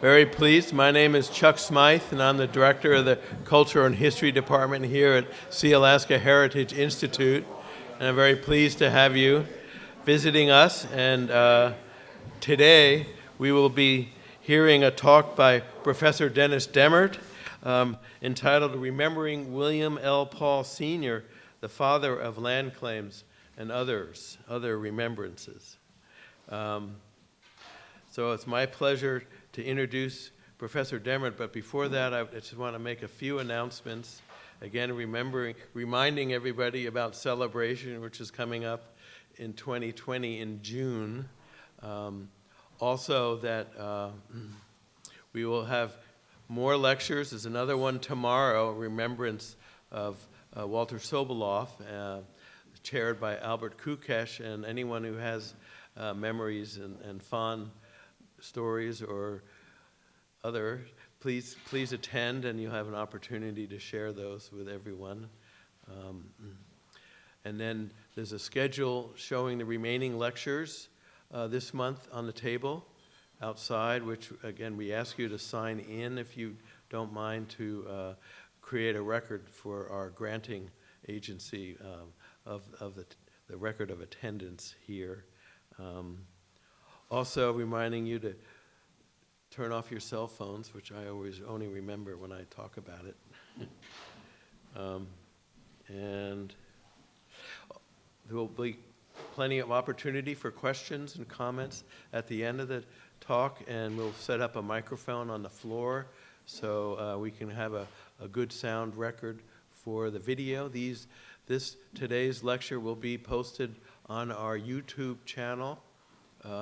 Very pleased. My name is Chuck Smythe, and I'm the director of the Culture and History Department here at Sealaska Heritage Institute. And I'm very pleased to have you visiting us. And today we will be hearing a talk by Professor Denis Demmert entitled Remembering William L. Paul Sr., the Father of Land Claims and Other Remembrances. So it's my pleasure to introduce Professor Demmert, but before that, I just want to make a few announcements. Again, reminding everybody about Celebration, which is coming up in 2020 in June. Also that we will have more lectures. There's another one tomorrow, remembrance of Walter Soboleff, chaired by Albert Kukesh, and anyone who has memories and fond stories or other, please attend, and you'll have an opportunity to share those with everyone. And then there's a schedule showing the remaining lectures this month on the table outside, which again we ask you to sign in if you don't mind, to create a record for our granting agency of the record of attendance here. Also reminding you to turn off your cell phones, which I always only remember when I talk about it. And there will be plenty of opportunity for questions and comments at the end of the talk, and we'll set up a microphone on the floor so we can have a good sound record for the video. Today's lecture will be posted on our YouTube channel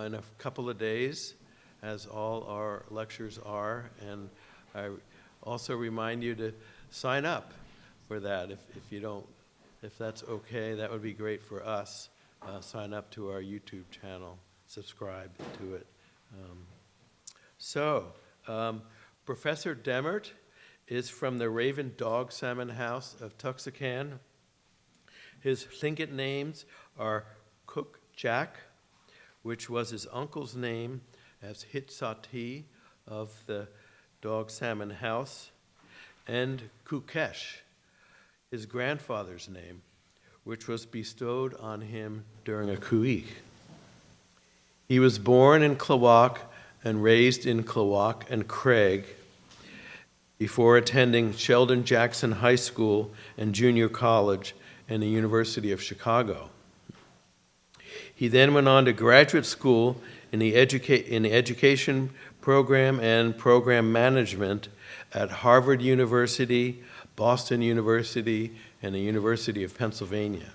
in a couple of days, as all our lectures are. And I also remind you to sign up for that if that's okay. That would be great for us. Sign up to our YouTube channel, subscribe to it. Professor Demmert is from the Raven Dog Salmon House of Tuxacan. His Tlingit names are Cook Jack, which was his uncle's name as Hitsati of the Dog Salmon House, and Kukesh, his grandfather's name, which was bestowed on him during a kuik. He was born in Klawock and raised in Klawock and Craig before attending Sheldon Jackson High School and Junior College and the University of Chicago. He then went on to graduate school in the education program and program management at Harvard University, Boston University, and the University of Pennsylvania.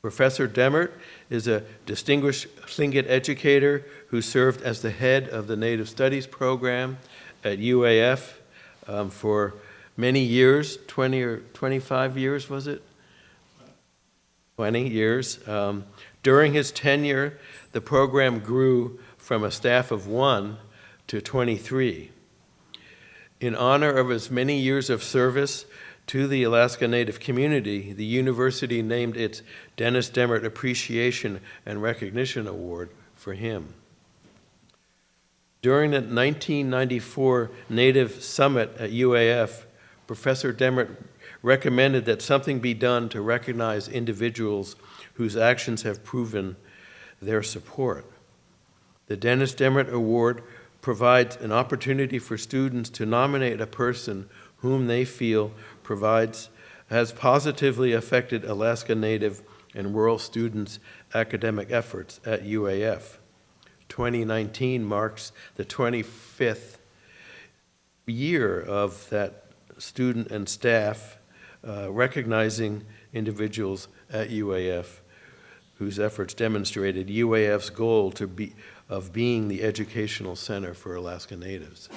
Professor Demmert is a distinguished Tlingit educator who served as the head of the Native Studies program at UAF for many years, 20 or 25 years, was it? 20 years. During his tenure, the program grew from a staff of 1 to 23. In honor of his many years of service to the Alaska Native community, the university named its Denis Demmert Appreciation and Recognition Award for him. During the 1994 Native Summit at UAF, Professor Demmert recommended that something be done to recognize individuals whose actions have proven their support. The Denis Demmert Award provides an opportunity for students to nominate a person whom they feel has positively affected Alaska Native and rural students' academic efforts at UAF. 2019 marks the 25th year of that student and staff recognizing individuals at UAF whose efforts demonstrated UAF's goal of being the educational center for Alaska Natives.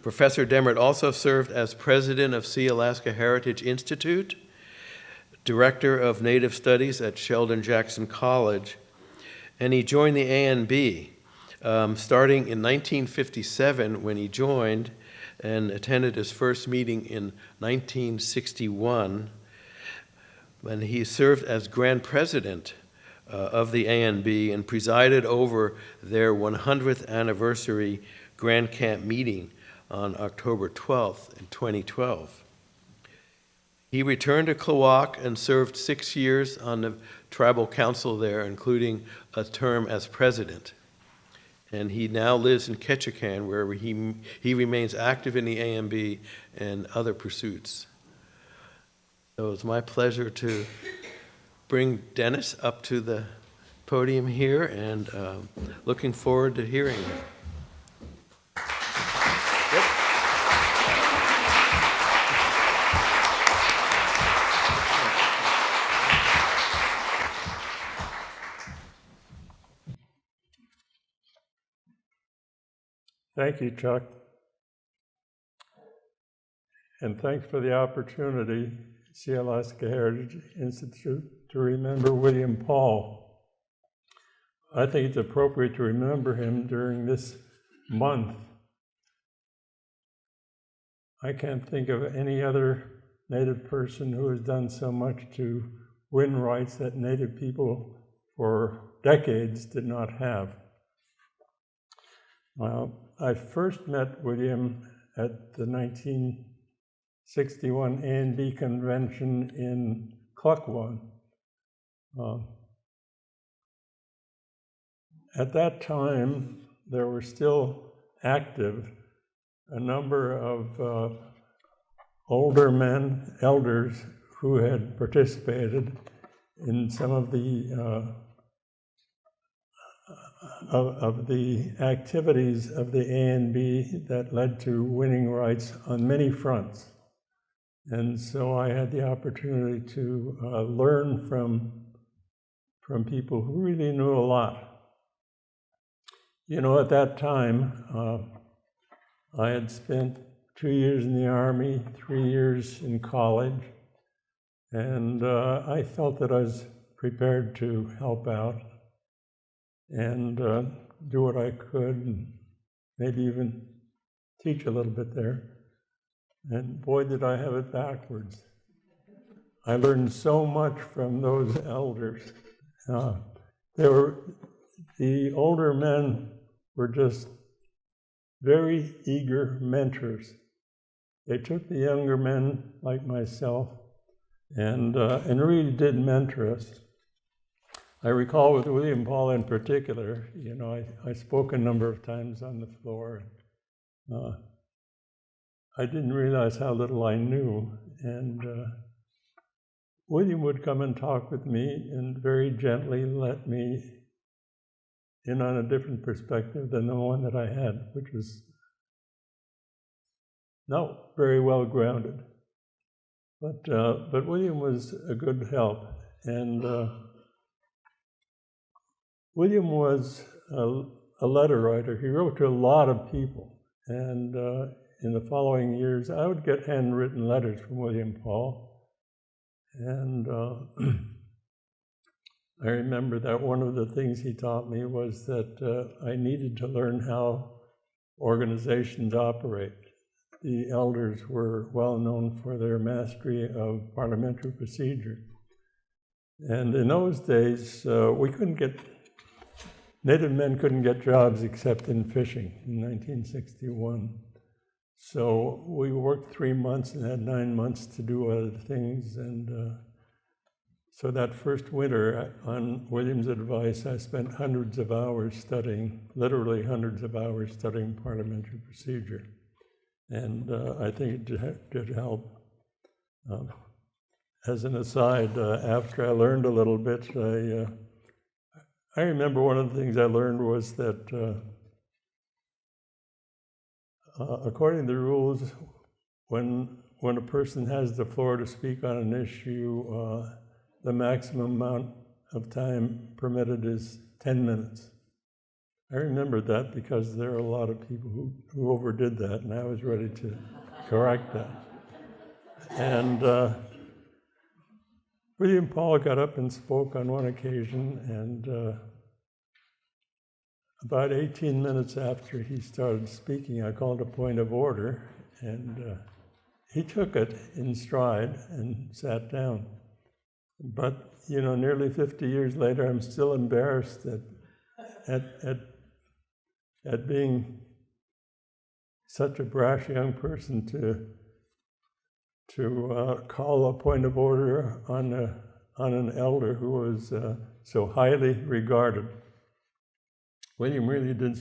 Professor Demmert also served as president of Sealaska Heritage Institute, director of Native Studies at Sheldon Jackson College, and he joined the ANB starting in 1957 when he joined, and attended his first meeting in 1961 when he served as Grand President of the ANB and presided over their 100th anniversary Grand Camp meeting on October 12th in 2012. He returned to Klawock and served 6 years on the tribal council there, including a term as president. And he now lives in Ketchikan, where he remains active in the AMB and other pursuits. So it's my pleasure to bring Denis up to the podium here, and looking forward to hearing him. Thank you, Chuck. And thanks for the opportunity, Sealaska Heritage Institute, to remember William Paul. I think it's appropriate to remember him during this month. I can't think of any other Native person who has done so much to win rights that Native people for decades did not have. I first met William at the 1961 ANB convention in Klukwan. At that time, there were still active a number of older men, elders, who had participated in some of the activities of the ANB that led to winning rights on many fronts. And so I had the opportunity to learn from people who really knew a lot. You know, at that time, I had spent 2 years in the Army, 3 years in college, and I felt that I was prepared to help out and do what I could, and maybe even teach a little bit there. And boy, did I have it backwards. I learned so much from those elders. The older men were just very eager mentors. They took the younger men, like myself, and really did mentor us. I recall with William Paul in particular, you know, I spoke a number of times on the floor. I didn't realize how little I knew, and William would come and talk with me and very gently let me in on a different perspective than the one that I had, which was not very well grounded. But William was a good help, and William was a letter writer. He wrote to a lot of people, and in the following years, I would get handwritten letters from William Paul, and I remember that one of the things he taught me was that I needed to learn how organizations operate. The elders were well known for their mastery of parliamentary procedure. And in those days, Native men couldn't get jobs except in fishing in 1961. So we worked 3 months and had 9 months to do other things. And so that first winter, on William's advice, I spent hundreds of hours studying, literally hundreds of hours studying parliamentary procedure. And I think it did help. As an aside, after I learned a little bit, I remember one of the things I learned was that according to the rules, when a person has the floor to speak on an issue, the maximum amount of time permitted is 10 minutes. I remember that because there are a lot of people who overdid that, and I was ready to correct that. And William Paul got up and spoke on one occasion, and about 18 minutes after he started speaking, I called a point of order, and he took it in stride and sat down. But, nearly 50 years later, I'm still embarrassed at being such a brash young person to call a point of order on an elder who was so highly regarded. William really did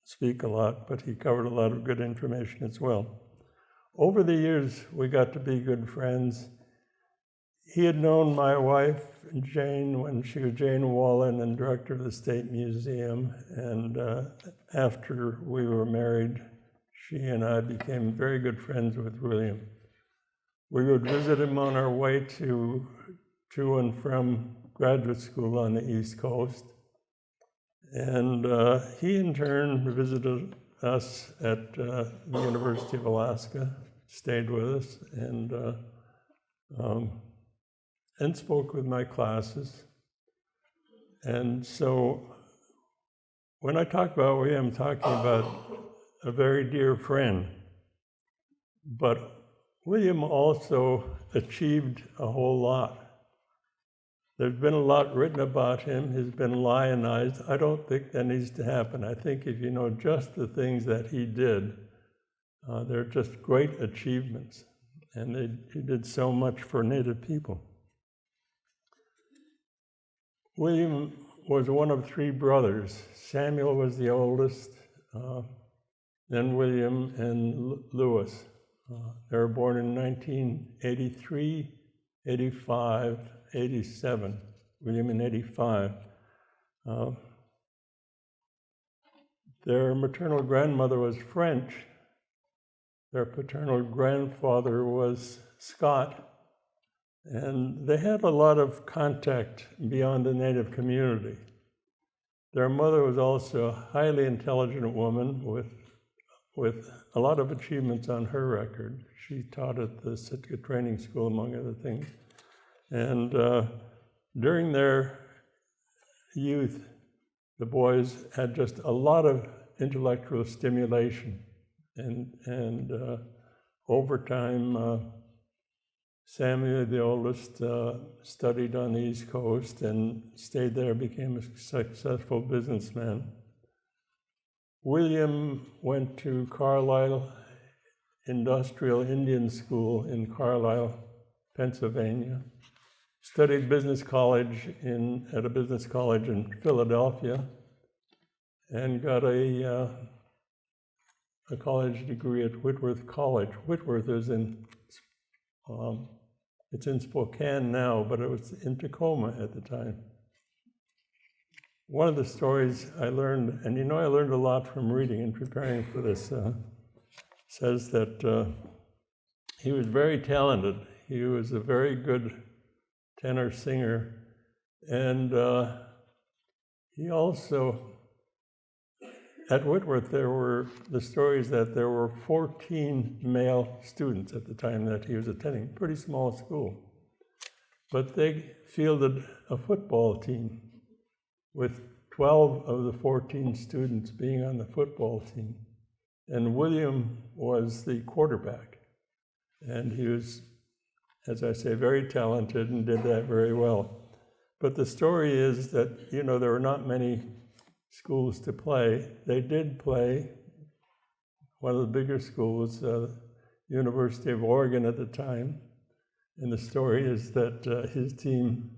speak a lot, but he covered a lot of good information as well. Over the years, we got to be good friends. He had known my wife, Jane, when she was Jane Wallen and director of the State Museum, and after we were married, she and I became very good friends with William. We would visit him on our way to and from graduate school on the East Coast, and he in turn visited us at the University of Alaska, stayed with us, and spoke with my classes. And so when I talk about William, I'm talking about a very dear friend. But William also achieved a whole lot. There's been a lot written about him. He's been lionized. I don't think that needs to happen. I think if you know just the things that he did, they're just great achievements. And he did so much for Native people. William was one of three brothers. Samuel was the oldest, then William and Lewis. They were born in 1983, 85, 87. William in 85. Their maternal grandmother was French. Their paternal grandfather was Scott. And they had a lot of contact beyond the Native community. Their mother was also a highly intelligent woman with a lot of achievements on her record. She taught at the Sitka Training School, among other things. And during their youth, the boys had just a lot of intellectual stimulation. And over time, Samuel, the oldest, studied on the East Coast and stayed there, became a successful businessman. William went to Carlisle Industrial Indian School in Carlisle, Pennsylvania, studied business college at a business college in Philadelphia, and got a college degree at Whitworth College. Whitworth is it's in Spokane now, but it was in Tacoma at the time. One of the stories I learned, and I learned a lot from reading and preparing for this, says that he was very talented. He was a very good tenor singer, and he also, at Whitworth, there were the stories that there were 14 male students at the time that he was attending, pretty small school. But they fielded a football team with 12 of the 14 students being on the football team. And William was the quarterback. And he was, as I say, very talented and did that very well. But the story is that, there were not many schools to play. They did play one of the bigger schools, University of Oregon at the time. And the story is that his team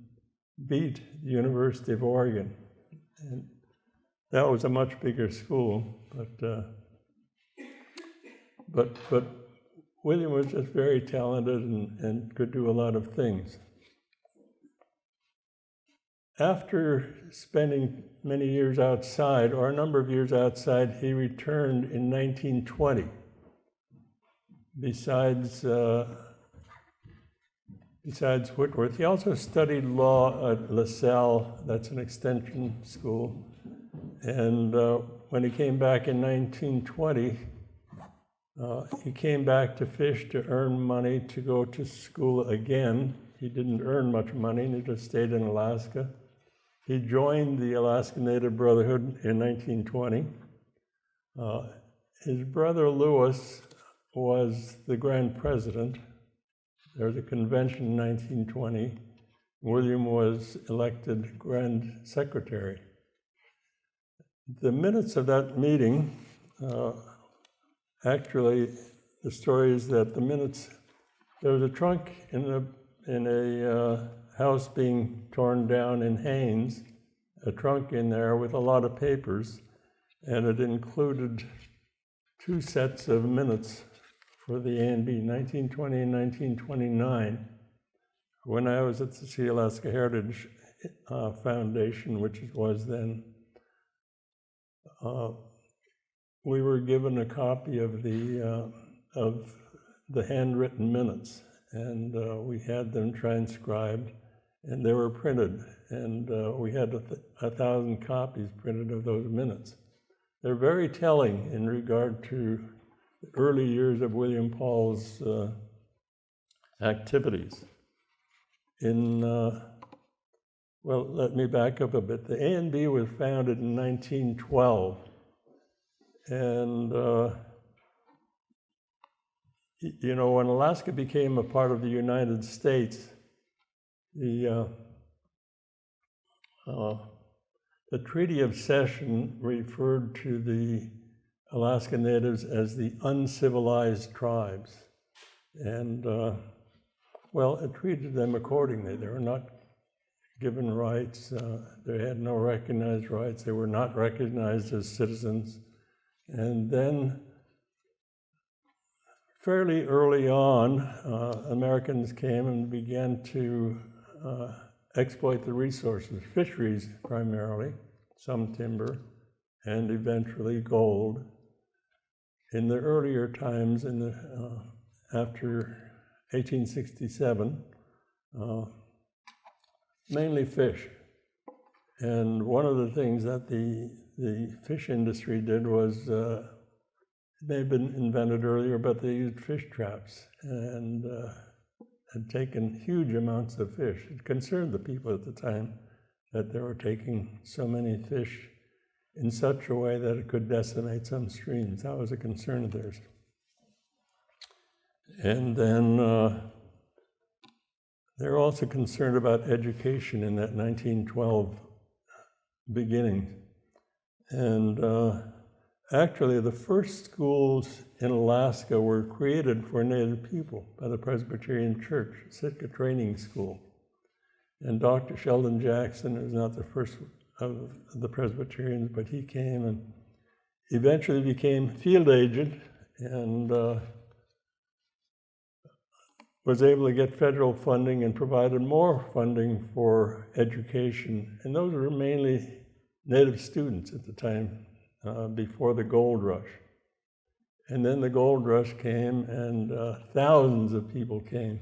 beat the University of Oregon. And that was a much bigger school, but William was just very talented and could do a lot of things. After spending many years outside, or a number of years outside, he returned in 1920. Besides Whitworth, he also studied law at LaSalle. That's an extension school. And when he came back in 1920, he came back to fish to earn money to go to school again. He didn't earn much money, and he just stayed in Alaska. He joined the Alaska Native Brotherhood in 1920. His brother Lewis was the Grand President. There was a convention in 1920, William was elected Grand Secretary. The minutes of that meeting, actually, the story is that the minutes, there was a trunk in a house being torn down in Haines, a trunk in there with a lot of papers, and it included 2 sets of minutes for the A&B, 1920 and 1929. When I was at the Sealaska Heritage Foundation, which it was then, we were given a copy of the handwritten minutes, and we had them transcribed, and they were printed, and we had 1,000 copies printed of those minutes. They're very telling in regard to the early years of William Paul's activities. Well, let me back up a bit. The A&B was founded in 1912, and you know, when Alaska became a part of the United States, the Treaty of Cession referred to the Alaska Natives as the uncivilized tribes, and well, it treated them accordingly. They were not given rights, they had no recognized rights, they were not recognized as citizens. And then fairly early on, Americans came and began to exploit the resources, fisheries primarily, some timber, and eventually gold. In the earlier times, after 1867, mainly fish. And one of the things that the fish industry did was, it may have been invented earlier, but they used fish traps and had taken huge amounts of fish. It concerned the people at the time that they were taking so many fish in such a way that it could decimate some streams. That was a concern of theirs. And then they're also concerned about education in that 1912 beginning. And actually, the first schools in Alaska were created for Native people by the Presbyterian Church, Sitka Training School. And Dr. Sheldon Jackson is not the first of the Presbyterians, but he came and eventually became field agent and was able to get federal funding and provided more funding for education. And those were mainly Native students at the time, before the gold rush. And then the gold rush came, and thousands of people came,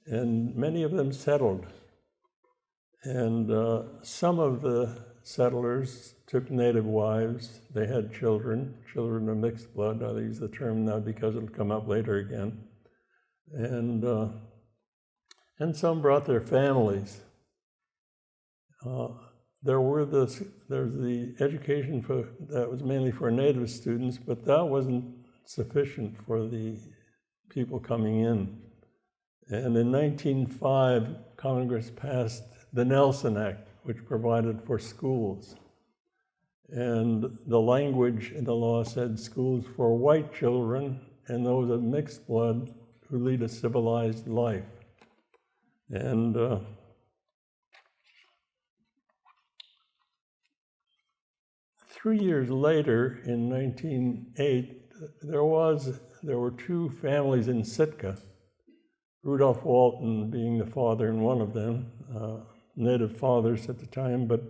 and many of them settled. And some of the settlers took Native wives. They had children of mixed blood. I'll use the term now because it'll come up later again. And some brought their families. There's the education that was mainly for Native students, but that wasn't sufficient for the people coming in. And in 1905, Congress passed the Nelson Act, which provided for schools. And the language in the law said schools for white children and those of mixed blood who lead a civilized life. And 3 years later, in 1908, there were 2 families in Sitka, Rudolph Walton being the father in one of them, Native fathers at the time, but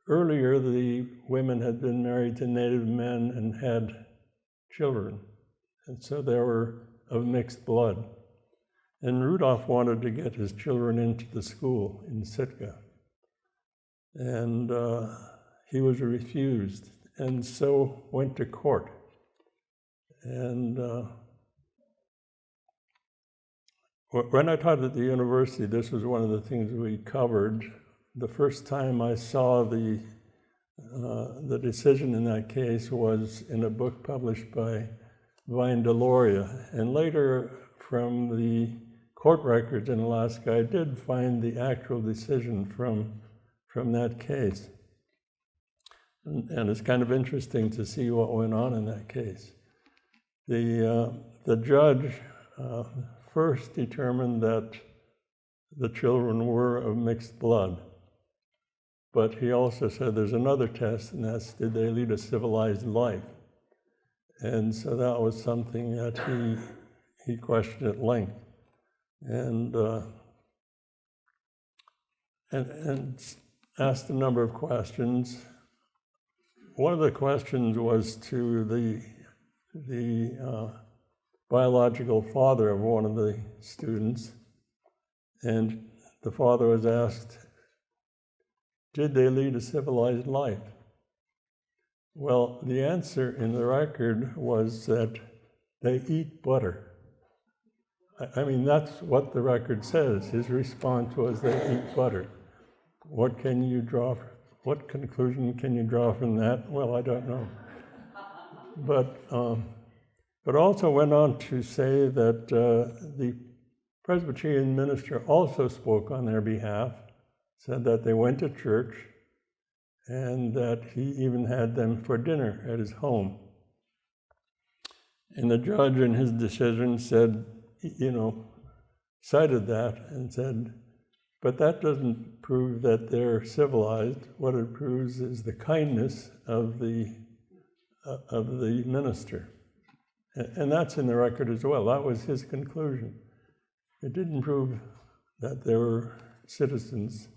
earlier the women had been married to Native men and had children, and so they were of mixed blood. And Rudolph wanted to get his children into the school in Sitka, and he was refused, and so went to court. And when I taught at the university, this was one of the things we covered. The first time I saw the decision in that case was in a book published by Vine Deloria, and later from the court records in Alaska, I did find the actual decision from that case. And it's kind of interesting to see what went on in that case. The judge first determined that the children were of mixed blood. But he also said there's another test, and that's, did they lead a civilized life? And so that was something that he questioned at length. And asked a number of questions. One of the questions was to the biological father of one of the students, and the father was asked, did they lead a civilized life? Well, the answer in the record was that they eat butter. I mean, that's what the record says. His response was they eat butter. What conclusion can you draw from that? Well, I don't know. But also went on to say that the Presbyterian minister also spoke on their behalf, said that they went to church, and that he even had them for dinner at his home. And the judge in his decision said, cited that and said, but that doesn't prove that they're civilized. What it proves is the kindness of the minister. And that's in the record as well. That was his conclusion. It didn't prove that they were citizens.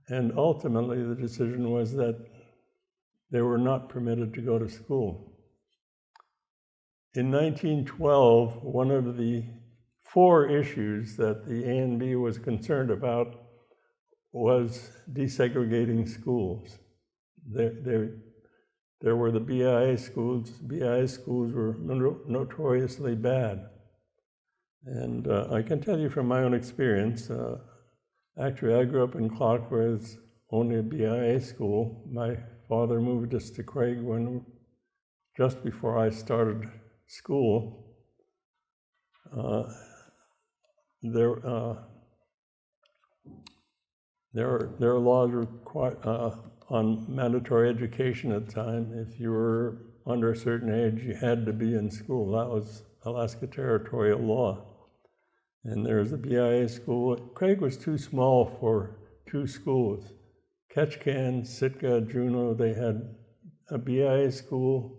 And ultimately, the decision was that they were not permitted to go to school. In 1912, one of the 4 issues that the ANB was concerned about was desegregating schools. There were the BIA schools. BIA schools were notoriously bad. And I can tell you from my own experience, actually I grew up in Clark where it's only a BIA school. My father moved us to Craig just before I started school. Their laws were on mandatory education at the time. If you were under a certain age, you had to be in school. That was Alaska territorial law. And there was a BIA school. Craig was too small for 2 schools. Ketchikan, Sitka, Juneau, they had a BIA school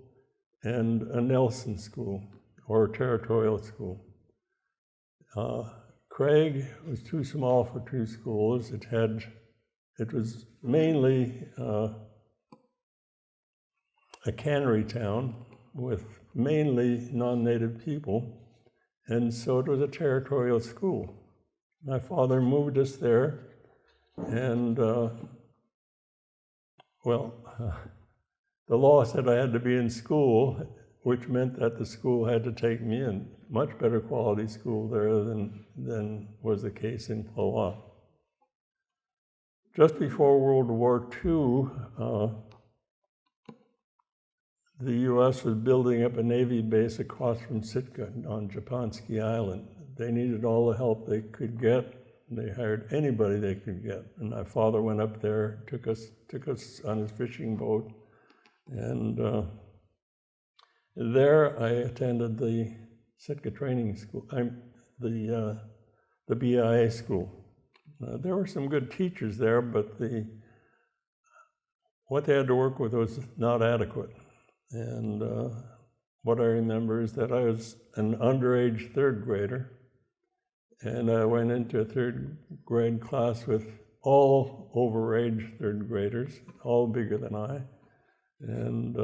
and a Nelson school, or a territorial school. Craig was too small for 2 schools. It was mainly a cannery town with mainly non-native people, and so it was a territorial school. My father moved us there, and the law said I had to be in school, which meant that the school had to take me in. Much better quality school there than was the case in Pawa. Just before World War II, the U.S. was building up a Navy base across from Sitka on Japansky Island. They needed all the help they could get. They hired anybody they could get. And my father went up there, took us on his fishing boat, and there I attended the Sitka training school, the BIA school. There were some good teachers there, but what they had to work with was not adequate. And what I remember is that I was an underage 3rd grader, and I went into a 3rd grade class with all overage 3rd graders, all bigger than I, and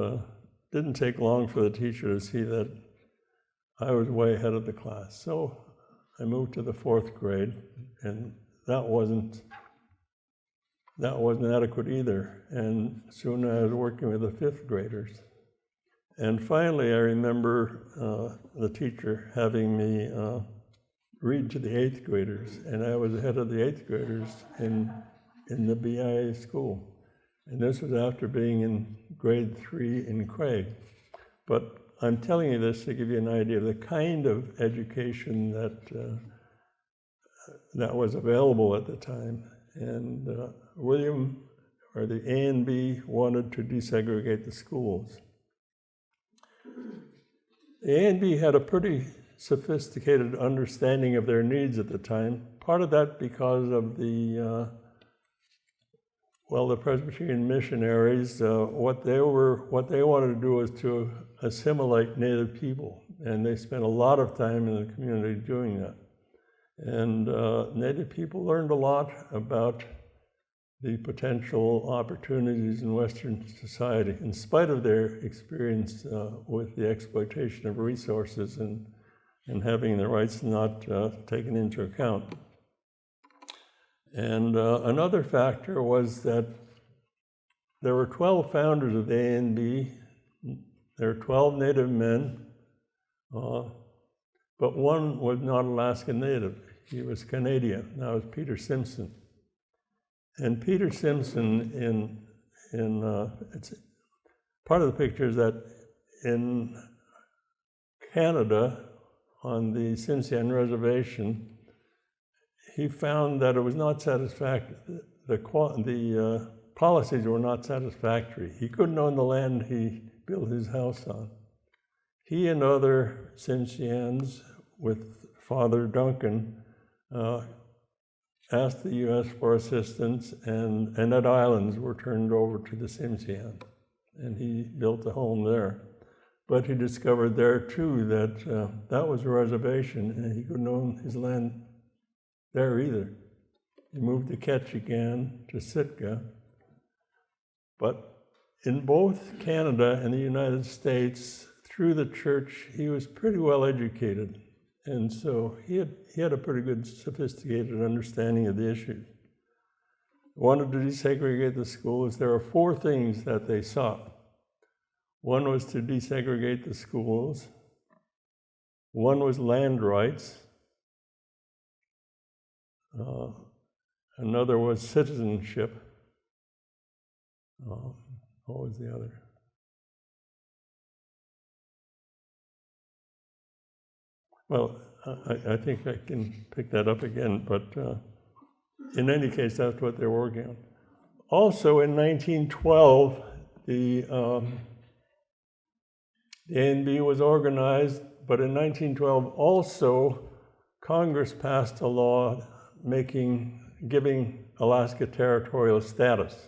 didn't take long for the teacher to see that I was way ahead of the class. So I moved to the 4th grade, and that wasn't adequate either. And soon I was working with the 5th graders. And finally, I remember the teacher having me read to the 8th graders, and I was ahead of the 8th graders in the BIA school. And this was after being in grade 3 in Craig. But I'm telling you this to give you an idea of the kind of education that that was available at the time. And William, or the A and B, wanted to desegregate the schools. The A and B had a pretty sophisticated understanding of their needs at the time. Part of that because of the Presbyterian missionaries, what they wanted to do was to assimilate Native people, and they spent a lot of time in the community doing that. And Native people learned a lot about the potential opportunities in Western society, in spite of their experience with the exploitation of resources and having their rights not taken into account. And another factor was that there were 12 founders of the A and B. There were 12 Native men, but one was not Alaskan Native. He was Canadian. That was Peter Simpson. And Peter Simpson, it's part of the picture is that in Canada, on the Tsimshian Reservation, he found that it was not satisfactory. The policies were not satisfactory. He couldn't own the land he built his house on. He and other Tsimshians, with Father Duncan, asked the U.S. for assistance, and Annette Islands were turned over to the Tsimshian, and he built a home there. But he discovered there too that that was a reservation, and he couldn't own his land there either. He moved to Ketchikan, to Sitka. But in both Canada and the United States, through the church, he was pretty well educated. And so he had a pretty good, sophisticated understanding of the issues. Wanted to desegregate the schools. There are 4 things that they sought. One was to desegregate the schools. One was land rights. Another was citizenship. What was the other? Well, I think I can pick that up again, but in any case, that's what they're working on. Also, in 1912, the A&B was organized, but in 1912 also Congress passed a law giving Alaska territorial status.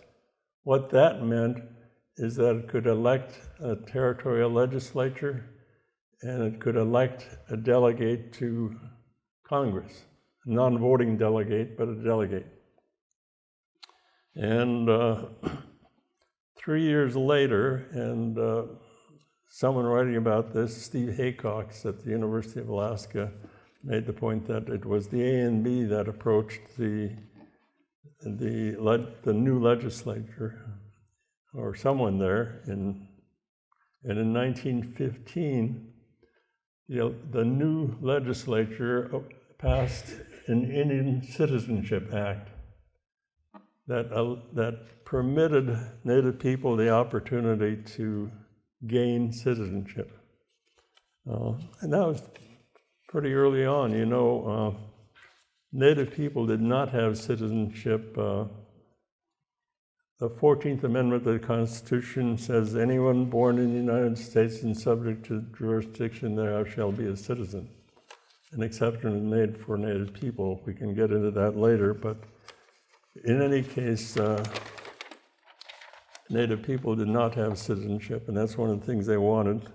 What that meant is that it could elect a territorial legislature, and it could elect a delegate to Congress, a non-voting delegate, but a delegate. And 3 years later, and someone writing about this, Steve Haycox at the University of Alaska, made the point that it was the A&B that approached the new legislature, or someone there, and in 1915, the new legislature passed an Indian Citizenship Act that permitted Native people the opportunity to gain citizenship. And that was pretty early on. Native people did not have citizenship. The 14th Amendment of the Constitution says anyone born in the United States and subject to jurisdiction thereof shall be a citizen. An exception is made for Native people. We can get into that later, but in any case, Native people did not have citizenship, and that's one of the things they wanted.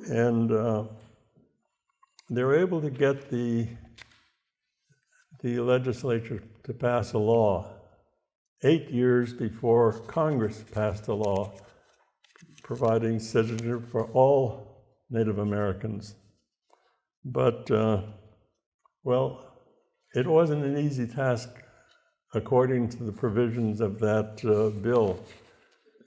And they were able to get the legislature to pass a law 8 years before Congress passed a law providing citizenship for all Native Americans. But, it wasn't an easy task according to the provisions of that bill.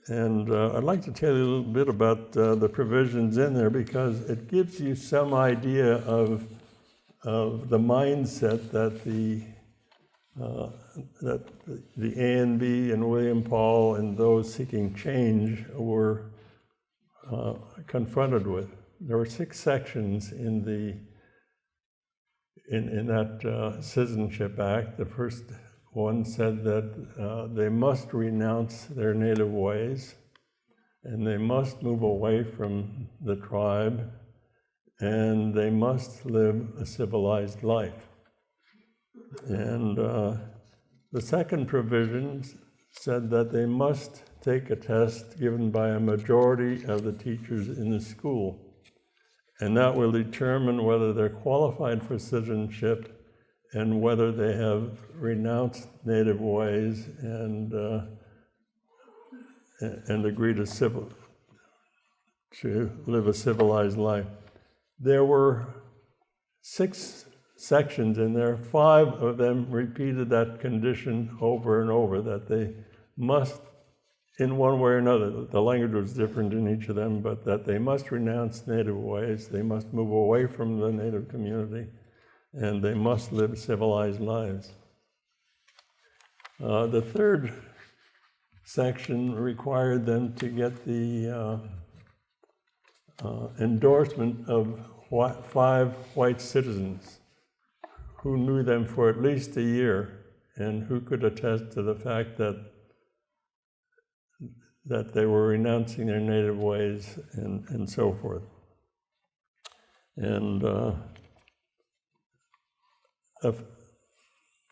And I'd like to tell you a little bit about the provisions in there, because it gives you some idea of the mindset that the A&B and William Paul and those seeking change were confronted with. There were 6 sections in in that Citizenship Act. The first one said that they must renounce their native ways, and they must move away from the tribe, and they must live a civilized life. And the second provision said that they must take a test given by a majority of the teachers in the school, and that will determine whether they're qualified for citizenship and whether they have renounced native ways and agree to live a civilized life. There were 6 sections in there. 5 of them repeated that condition over and over, that they must, in one way or another, the language was different in each of them, but that they must renounce native ways, they must move away from the native community, and they must live civilized lives. The third section required them to get the endorsement of 5 white citizens who knew them for at least a year and who could attest to the fact that they were renouncing their native ways and so forth. And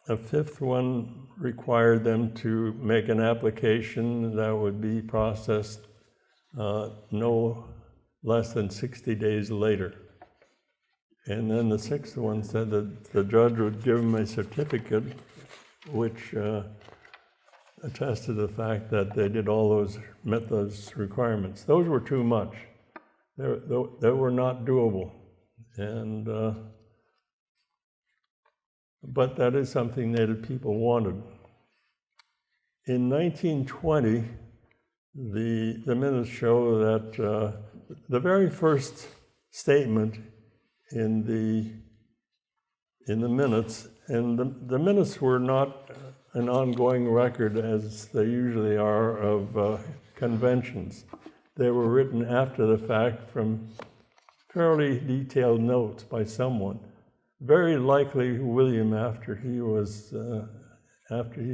a fifth one required them to make an application that would be processed no less than 60 days later. And then the sixth one said that the judge would give them a certificate which attested to the fact that they did met those requirements. Those were too much. They were not doable. And but that is something Native people wanted. In 1920, the minutes show that the very first statement in the minutes, and the minutes were not an ongoing record as they usually are of conventions. They were written after the fact from fairly detailed notes by someone. Very likely William after he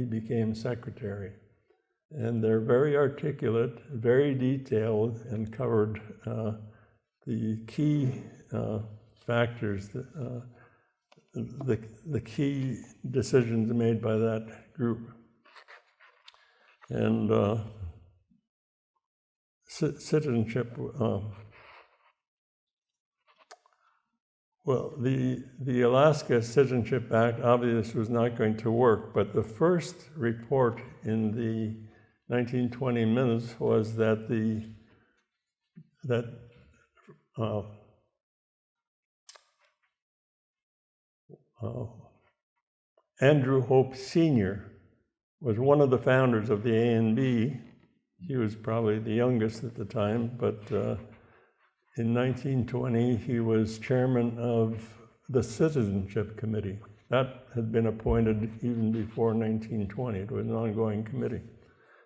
became secretary. And they're very articulate, very detailed, and covered the key factors, the key decisions made by that group. And citizenship, well, the Alaska Citizenship Act obviously was not going to work, but the first report in the 1920 minutes was that Andrew Hope Sr. was one of the founders of the ANB. He was probably the youngest at the time, but in 1920, he was chairman of the Citizenship Committee. That had been appointed even before 1920. It was an ongoing committee.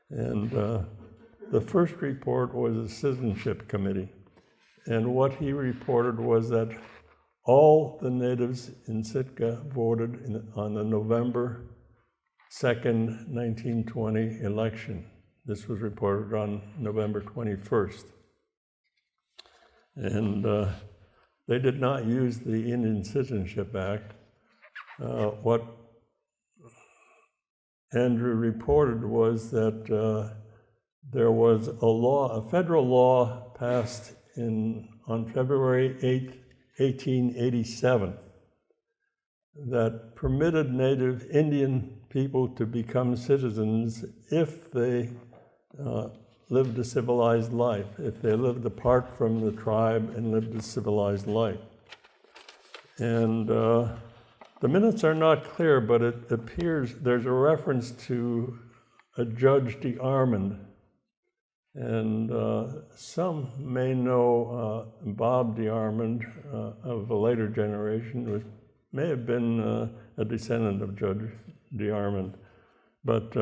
And the first report was a Citizenship Committee. And what he reported was that all the natives in Sitka voted on the November 2nd, 1920 election. This was reported on November 21st. And they did not use the Indian Citizenship Act. What Andrew reported was that there was a federal law passed on February 8, 1887, that permitted native Indian people to become citizens if they lived a civilized life, if they lived apart from the tribe and lived a civilized life. And the minutes are not clear, but it appears there's a reference to a Judge DeArmond. And some may know Bob DeArmond of a later generation, which may have been a descendant of Judge DeArmond. But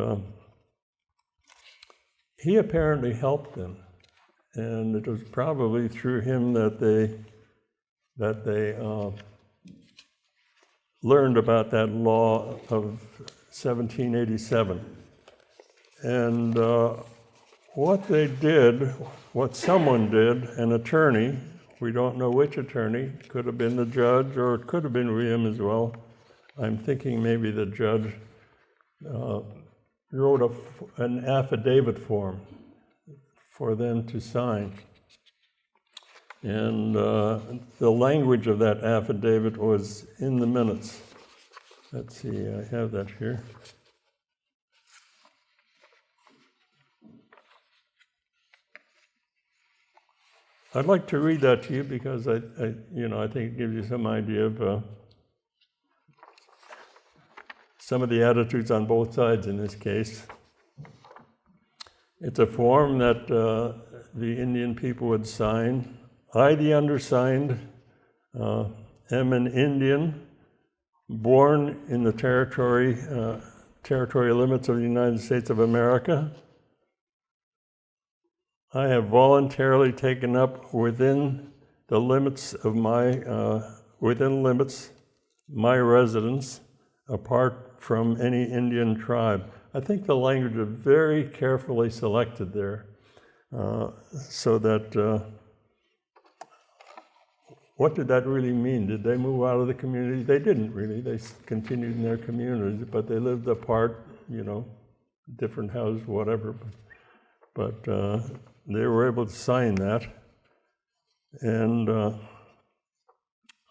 he apparently helped them. And it was probably through him that they learned about that law of 1787. And what they did, what someone did, an attorney, we don't know which attorney, could have been the judge or it could have been William as well. I'm thinking maybe the judge wrote an affidavit form for them to sign. And the language of that affidavit was in the minutes. Let's see, I have that here. I'd like to read that to you because I think it gives you some idea of some of the attitudes on both sides in this case. It's a form that the Indian people would sign. I, the undersigned, am an Indian, born in the territorial limits of the United States of America. I have voluntarily taken up within limits my residence, apart from any Indian tribe. I think the language is very carefully selected there, so that what did that really mean? Did they move out of the community? They didn't really. They continued in their communities, but they lived apart, different houses, whatever. But they were able to sign that and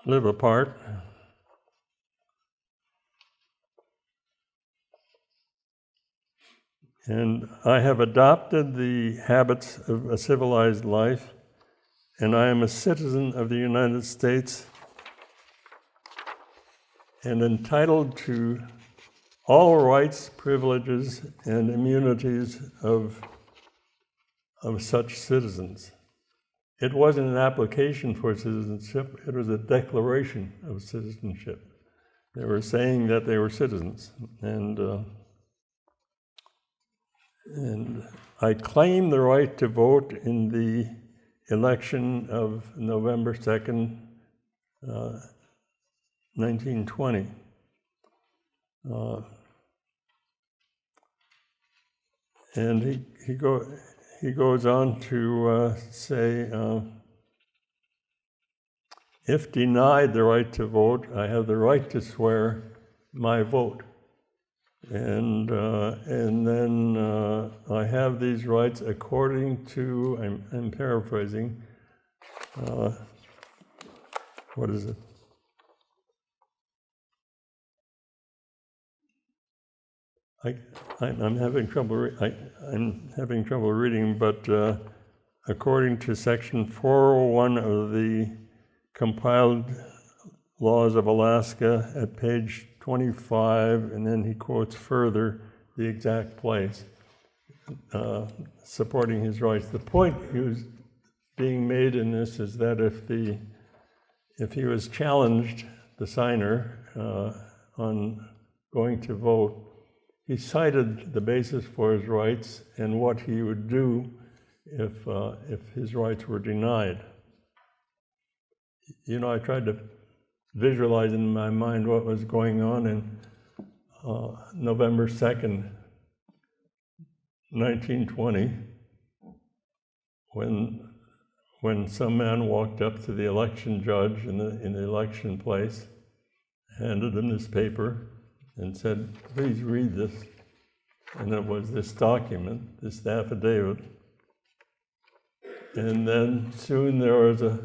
live apart. And I have adopted the habits of a civilized life, and I am a citizen of the United States and entitled to all rights, privileges, and immunities of such citizens. It wasn't an application for citizenship, it was a declaration of citizenship. They were saying that they were citizens. And I claim the right to vote in the election of November 2nd, 1920. And he goes on to say, if denied the right to vote, I have the right to swear my vote. And then I have these rights according to, I'm paraphrasing, what is it? I'm having trouble reading, but according to section 401 of the compiled laws of Alaska at page 25, and then he quotes further the exact place, supporting his rights. The point he was being made in this is that if he was challenged, the signer, on going to vote, he cited the basis for his rights and what he would do if his rights were denied. I tried to visualize in my mind what was going on in November 2nd, 1920, when some man walked up to the election judge in the election place, handed him this paper, and said, please read this. And it was this document, this affidavit. And then soon there was a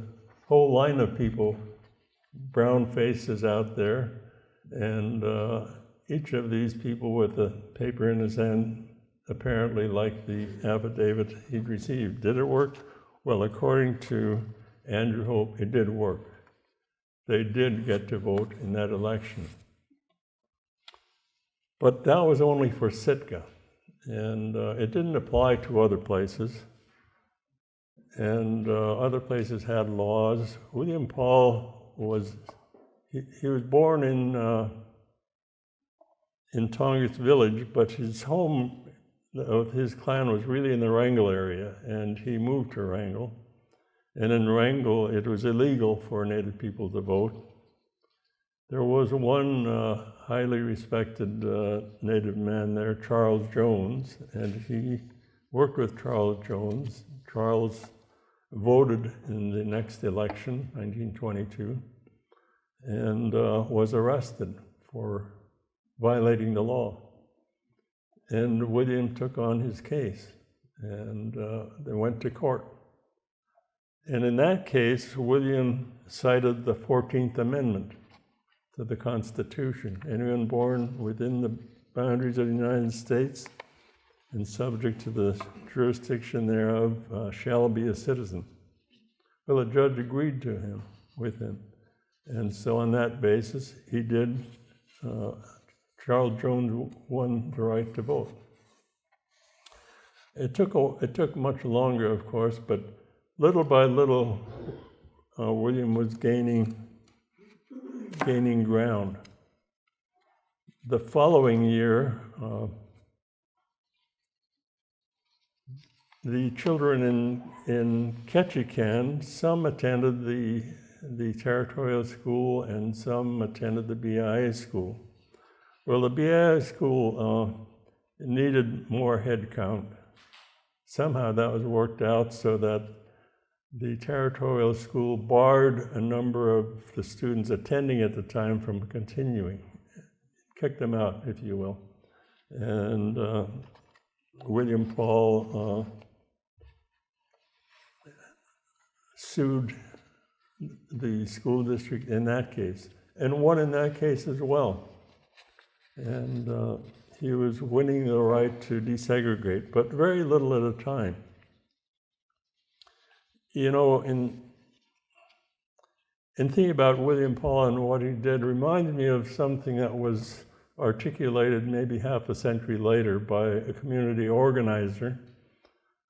whole line of people, brown faces out there, and each of these people with a paper in his hand apparently liked the affidavit he'd received. Did it work? Well, according to Andrew Hope, it did work. They did get to vote in that election. But that was only for Sitka, and it didn't apply to other places. And other places had laws. William Paul was born in Tongass Village, but his home of his clan was really in the Wrangell area, and he moved to Wrangell. And in Wrangell, it was illegal for Native people to vote. There was one highly respected Native man there, Charles Jones, and he worked with Charles Jones. Charles voted in the next election, 1922, and was arrested for violating the law. And William took on his case, and they went to court. And in that case, William cited the 14th Amendment to the Constitution. Anyone born within the boundaries of the United States and subject to the jurisdiction thereof shall be a citizen. Well, the judge agreed with him. And so on that basis, he did. Charles Jones won the right to vote. It took much longer, of course, but little by little, William was gaining ground. The following year, the children in Ketchikan, some attended the territorial school and some attended the BIA school. Well, the BIA school needed more head count. Somehow that was worked out so that the territorial school barred a number of the students attending at the time from continuing, kicked them out, if you will. And William Paul sued the school district in that case, and won in that case as well. And he was winning the right to desegregate, but very little at a time. You know, in thinking about William Paul and what he did, reminded me of something that was articulated maybe half a century later by a community organizer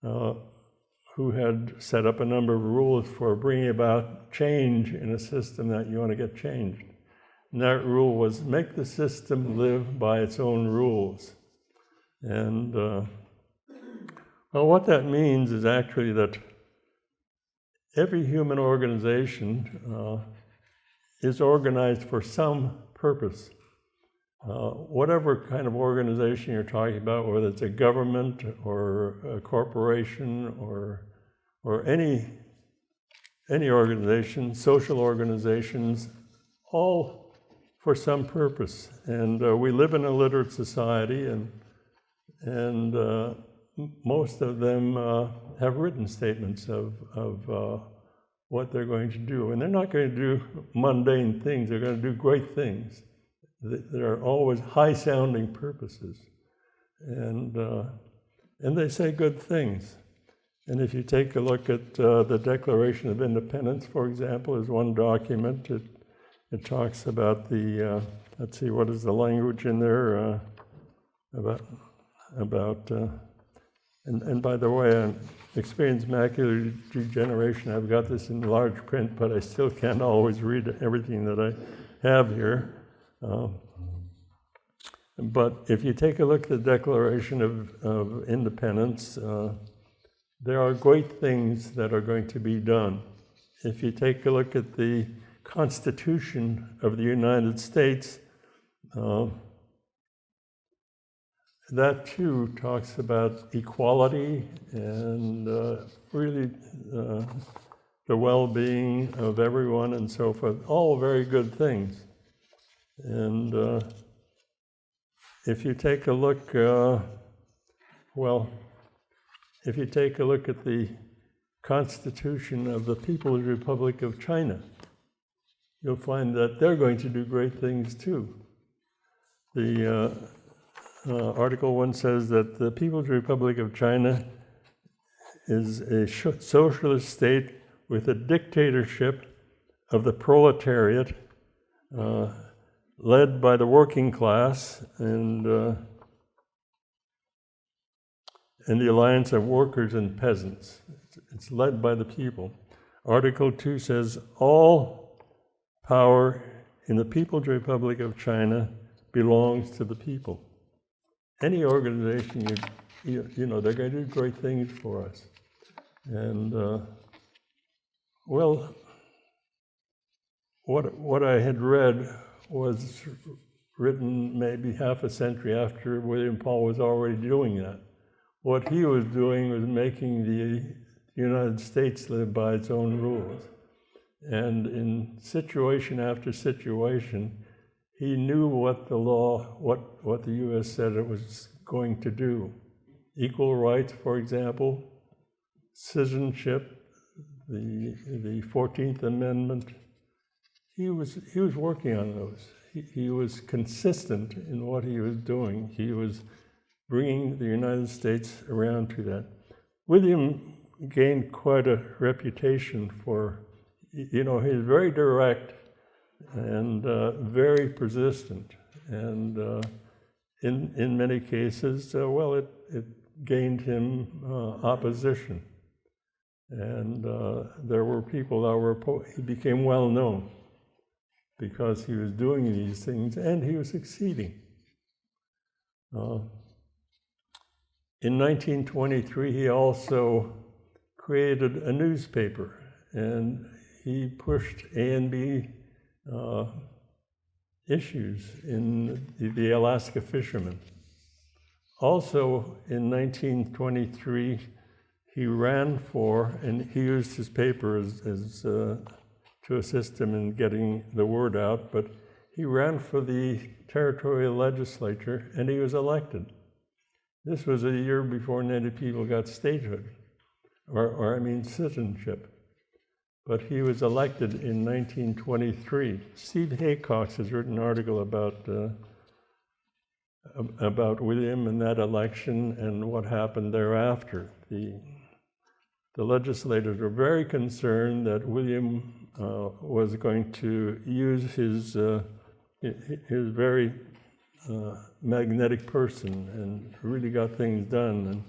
who had set up a number of rules for bringing about change in a system that you want to get changed. And that rule was make the system live by its own rules. And well, what that means is actually that every human organization is organized for some purpose. Whatever kind of organization you're talking about, whether it's a government or a corporation or any organization, social organizations, all for some purpose. And we live in a literate society, and most of them have written statements of what they're going to do. And they're not going to do mundane things, they're going to do great things. There are always high-sounding purposes. And they say good things. And if you take a look at the Declaration of Independence, for example, is one document. It talks about the, let's see, what is the language in there about and by the way, I'm experienced macular degeneration. I've got this in large print, but I still can't always read everything that I have here. But if you take a look at the Declaration of Independence, there are great things that are going to be done. If you take a look at the Constitution of the United States, that too talks about equality and really the well-being of everyone and so forth, all very good things. And if you take a look, if you take a look at the Constitution of the People's Republic of China, you'll find that they're going to do great things too. The Article 1 says that the People's Republic of China is a socialist state with a dictatorship of the proletariat, led by the working class and the alliance of workers and peasants. It's led by the people. Article 2 says all power in the People's Republic of China belongs to the people. Any organization, you know, they're going to do great things for us. And, well, what I had read was written maybe half a century after William Paul was already doing that. What he was doing was making the United States live by its own rules. And in situation after situation, he knew what the law, what the U.S. said it was going to do. Equal rights, for example, citizenship, the 14th Amendment. He was working on those. He was consistent in what he was doing. He was bringing the United States around to that. William gained quite a reputation for, he's very direct and very persistent. And in many cases, it gained him opposition. And there were people that he became well known because he was doing these things and he was succeeding. In 1923, he also created a newspaper, and he pushed A and B issues in the Alaska fishermen. Also, in 1923, he ran for, and he used his paper to assist him in getting the word out, but he ran for the territorial legislature, and he was elected. This was a year before Native people got statehood, or citizenship. But he was elected in 1923. Steve Haycox has written an article about William and that election and what happened thereafter. The legislators were very concerned that William was going to use his very magnetic person and really got things done.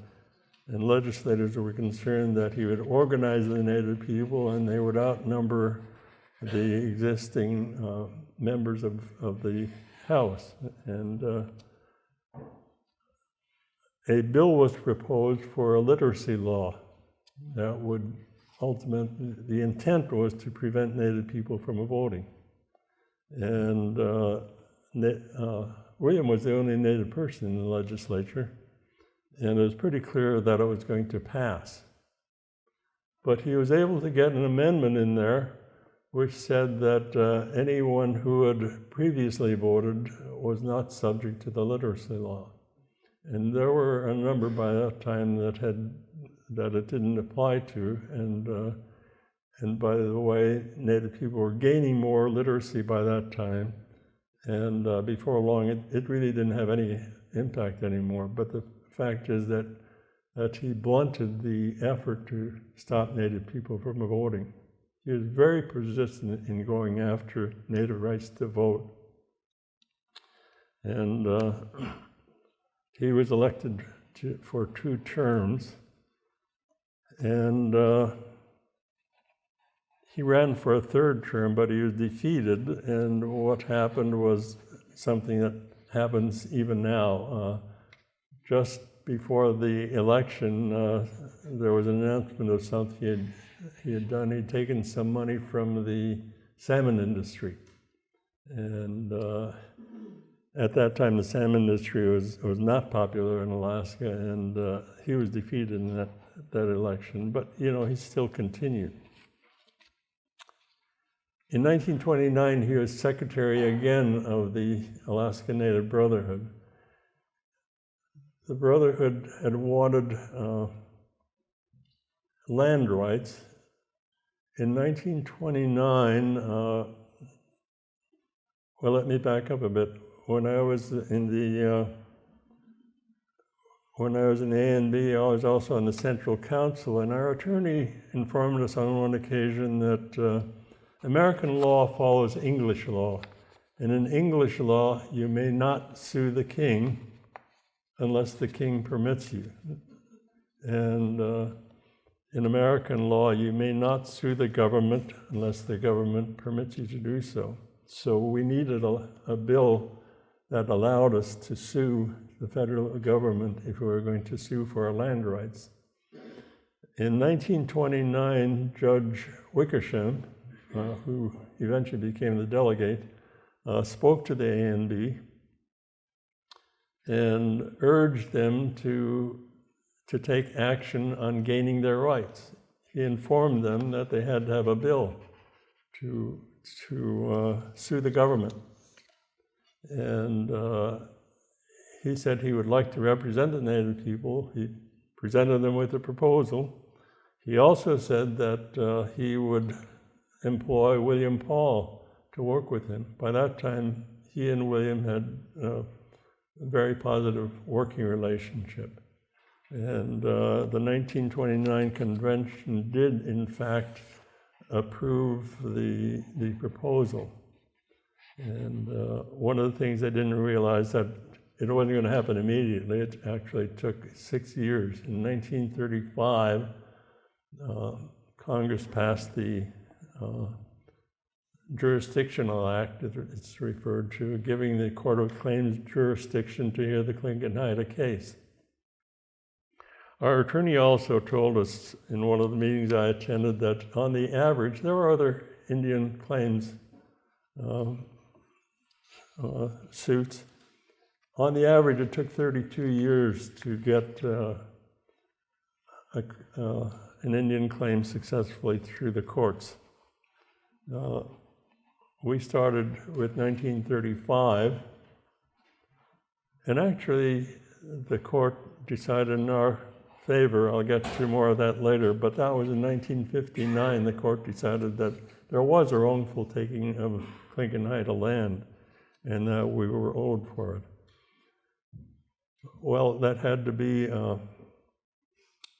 And legislators were concerned that he would organize the Native people and they would outnumber the existing members of the House. And a bill was proposed for a literacy law that would ultimately, the intent was to prevent Native people from voting. And William was the only Native person in the legislature, and it was pretty clear that it was going to pass. But he was able to get an amendment in there which said that anyone who had previously voted was not subject to the literacy law. And there were a number by that time that it didn't apply to, and by the way, Native people were gaining more literacy by that time, and before long, it really didn't have any impact anymore. But the fact is that he blunted the effort to stop Native people from voting. He was very persistent in going after Native rights to vote. And he was elected for 2 terms, and he ran for a 3rd term, but he was defeated, and what happened was something that happens even now. Just before the election, there was an announcement of something he had done. He'd taken some money from the salmon industry, and at that time the salmon industry was not popular in Alaska, and he was defeated in that election, but he still continued. In 1929, he was secretary again of the Alaska Native Brotherhood. The Brotherhood had wanted land rights. In 1929, let me back up a bit. When I was in A&B, I was also on the Central Council, and our attorney informed us on one occasion that American law follows English law, and in English law, you may not sue the king unless the king permits you. And in American law, you may not sue the government unless the government permits you to do so. So we needed a bill that allowed us to sue the federal government if we were going to sue for our land rights. In 1929, Judge Wickersham, who eventually became the delegate, spoke to the ANB and urged them to take action on gaining their rights. He informed them that they had to have a bill to sue the government. And he said he would like to represent the Native people. He presented them with a proposal. He also said that he would employ William Paul to work with him. By that time, he and William had a very positive working relationship. And the 1929 convention did, in fact, approve the proposal. And one of the things they didn't realize that it wasn't going to happen immediately. It actually took 6 years. In 1935, Congress passed the Jurisdictional Act, it's referred to, giving the Court of Claims jurisdiction to hear the Tlingit-Haida case. Our attorney also told us in one of the meetings I attended that on the average, there were other Indian claims suits. On the average, it took 32 years to get an Indian claim successfully through the courts. We started with 1935, and actually the court decided in our favor. I'll get to more of that later, but that was in 1959. The court decided that there was a wrongful taking of Tlingit-Haida land, and that we were owed for it. Well, that had to be,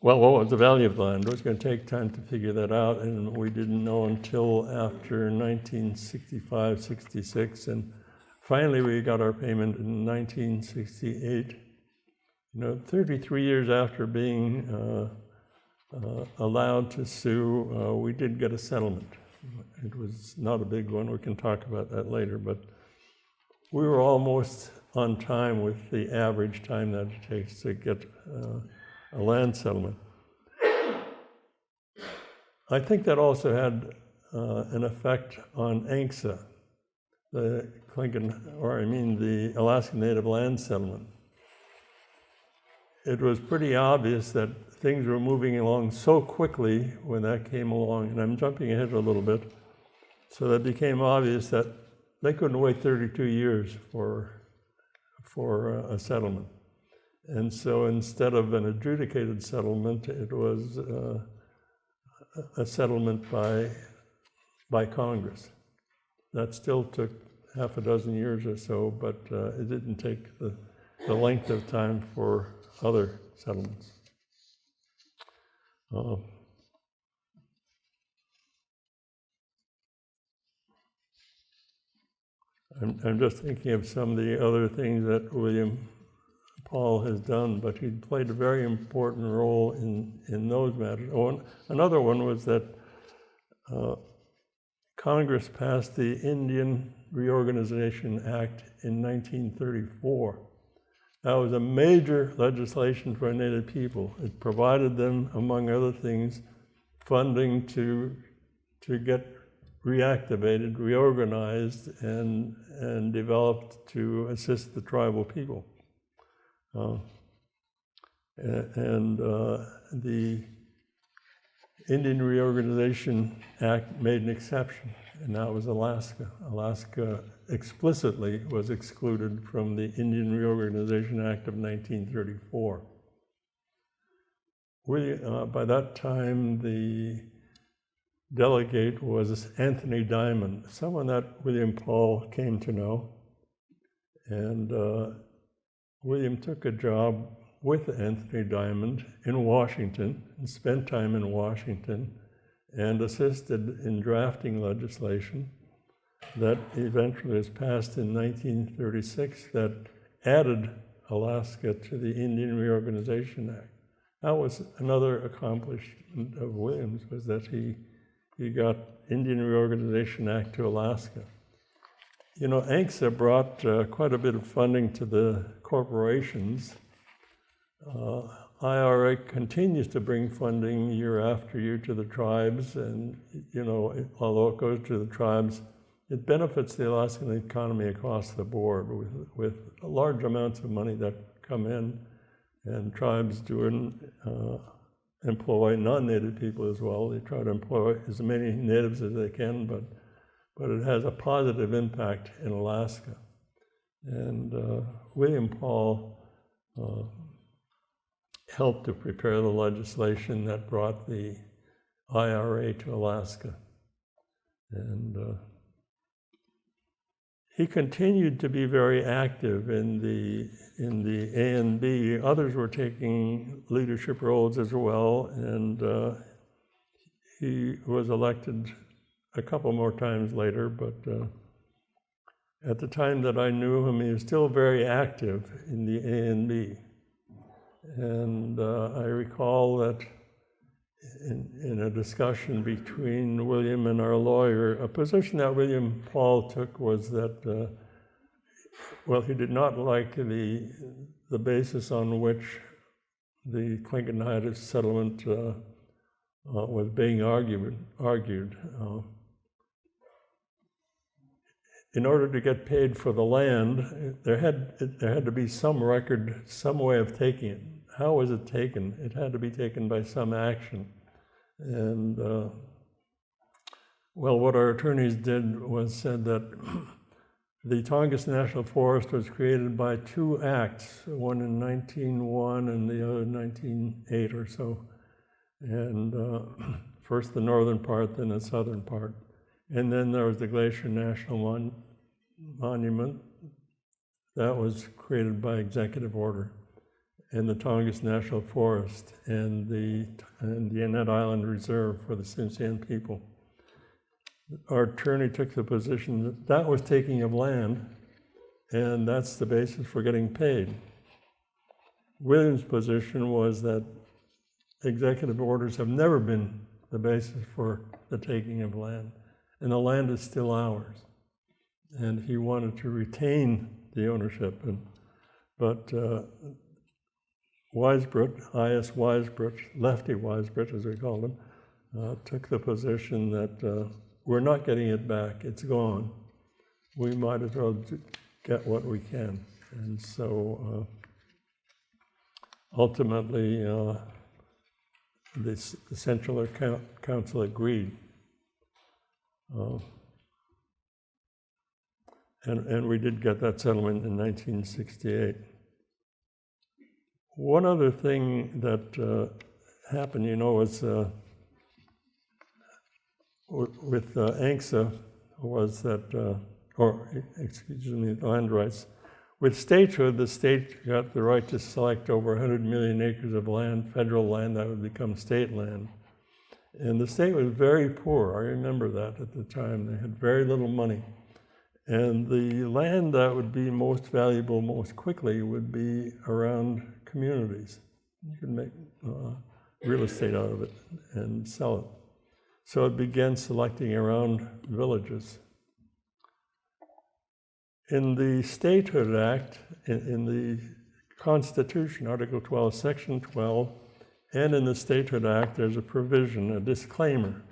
what was the value of the land? It was going to take time to figure that out, and we didn't know until after 1965, 66, and finally we got our payment in 1968. 33 years after being allowed to sue, we did get a settlement. It was not a big one. We can talk about that later, but we were almost on time with the average time that it takes to get a land settlement. I think that also had an effect on ANCSA, the Alaska Native Land Settlement. It was pretty obvious that things were moving along so quickly when that came along, and I'm jumping ahead a little bit, so that it became obvious that they couldn't wait 32 years for a settlement. And so instead of an adjudicated settlement, it was a settlement by Congress. That still took half a dozen years or so, but it didn't take the length of time for other settlements. I'm just thinking of some of the other things that William Paul has done, but he played a very important role in those matters. Another one was that Congress passed the Indian Reorganization Act in 1934. That was a major legislation for Native people. It provided them, among other things, funding to get reactivated, reorganized, and developed to assist the tribal people. The Indian Reorganization Act made an exception, and that was Alaska. Alaska explicitly was excluded from the Indian Reorganization Act of 1934. By that time, the delegate was Anthony Diamond, someone that William Paul came to know. And William took a job with Anthony Diamond in Washington and spent time in Washington and assisted in drafting legislation that eventually was passed in 1936 that added Alaska to the Indian Reorganization Act. That was another accomplishment of Williams, was that he got Indian Reorganization Act to Alaska. ANCSA brought quite a bit of funding to the corporations. IRA continues to bring funding year after year to the tribes, and although it goes to the tribes it benefits the Alaskan economy across the board with large amounts of money that come in, and tribes do employ non-native people as well. They try to employ as many natives as they can, but it has a positive impact in Alaska. And William Paul helped to prepare the legislation that brought the IRA to Alaska. And he continued to be very active in the A&B. Others were taking leadership roles as well, and he was elected a couple more times later, but at the time that I knew him, he was still very active in the A&B. And I recall that in a discussion between William and our lawyer, a position that William Paul took was that, well, he did not like the basis on which the Clinton-Hydas settlement was being argued. In order to get paid for the land, there had to be some record, some way of taking it. How was it taken? It had to be taken by some action. And, well, what our attorneys did was said that the Tongass National Forest was created by two acts, one in 1901 and the other in 1908 or so. And first the northern part, then the southern part. And then there was the Glacier National Monument. That was created by executive order. And the Tongass National Forest and the Annette Island Reserve for the Tsimshian people. Our attorney took the position that that was taking of land, and that's the basis for getting paid. William's position was that executive orders have never been the basis for the taking of land, and the land is still ours. And he wanted to retain the ownership, but Weisbrot, I.S. Weisbrot, Lefty Weisbrot as we called him, took the position that we're not getting it back, it's gone. We might as well get what we can. And so ultimately the Central Council agreed. And we did get that settlement in 1968. One other thing that happened, you know, was with ANCSA was that, land rights. With statehood, the state got the right to select over 100 million acres of land, federal land, that would become state land. And the state was very poor. I remember that at the time. They had very little money. And the land that would be most valuable most quickly would be around communities. You could make real estate out of it and sell it. So it began selecting around villages. In the Statehood Act, in the Constitution, Article 12, Section 12, and in the Statehood Act, there's a provision, a disclaimer,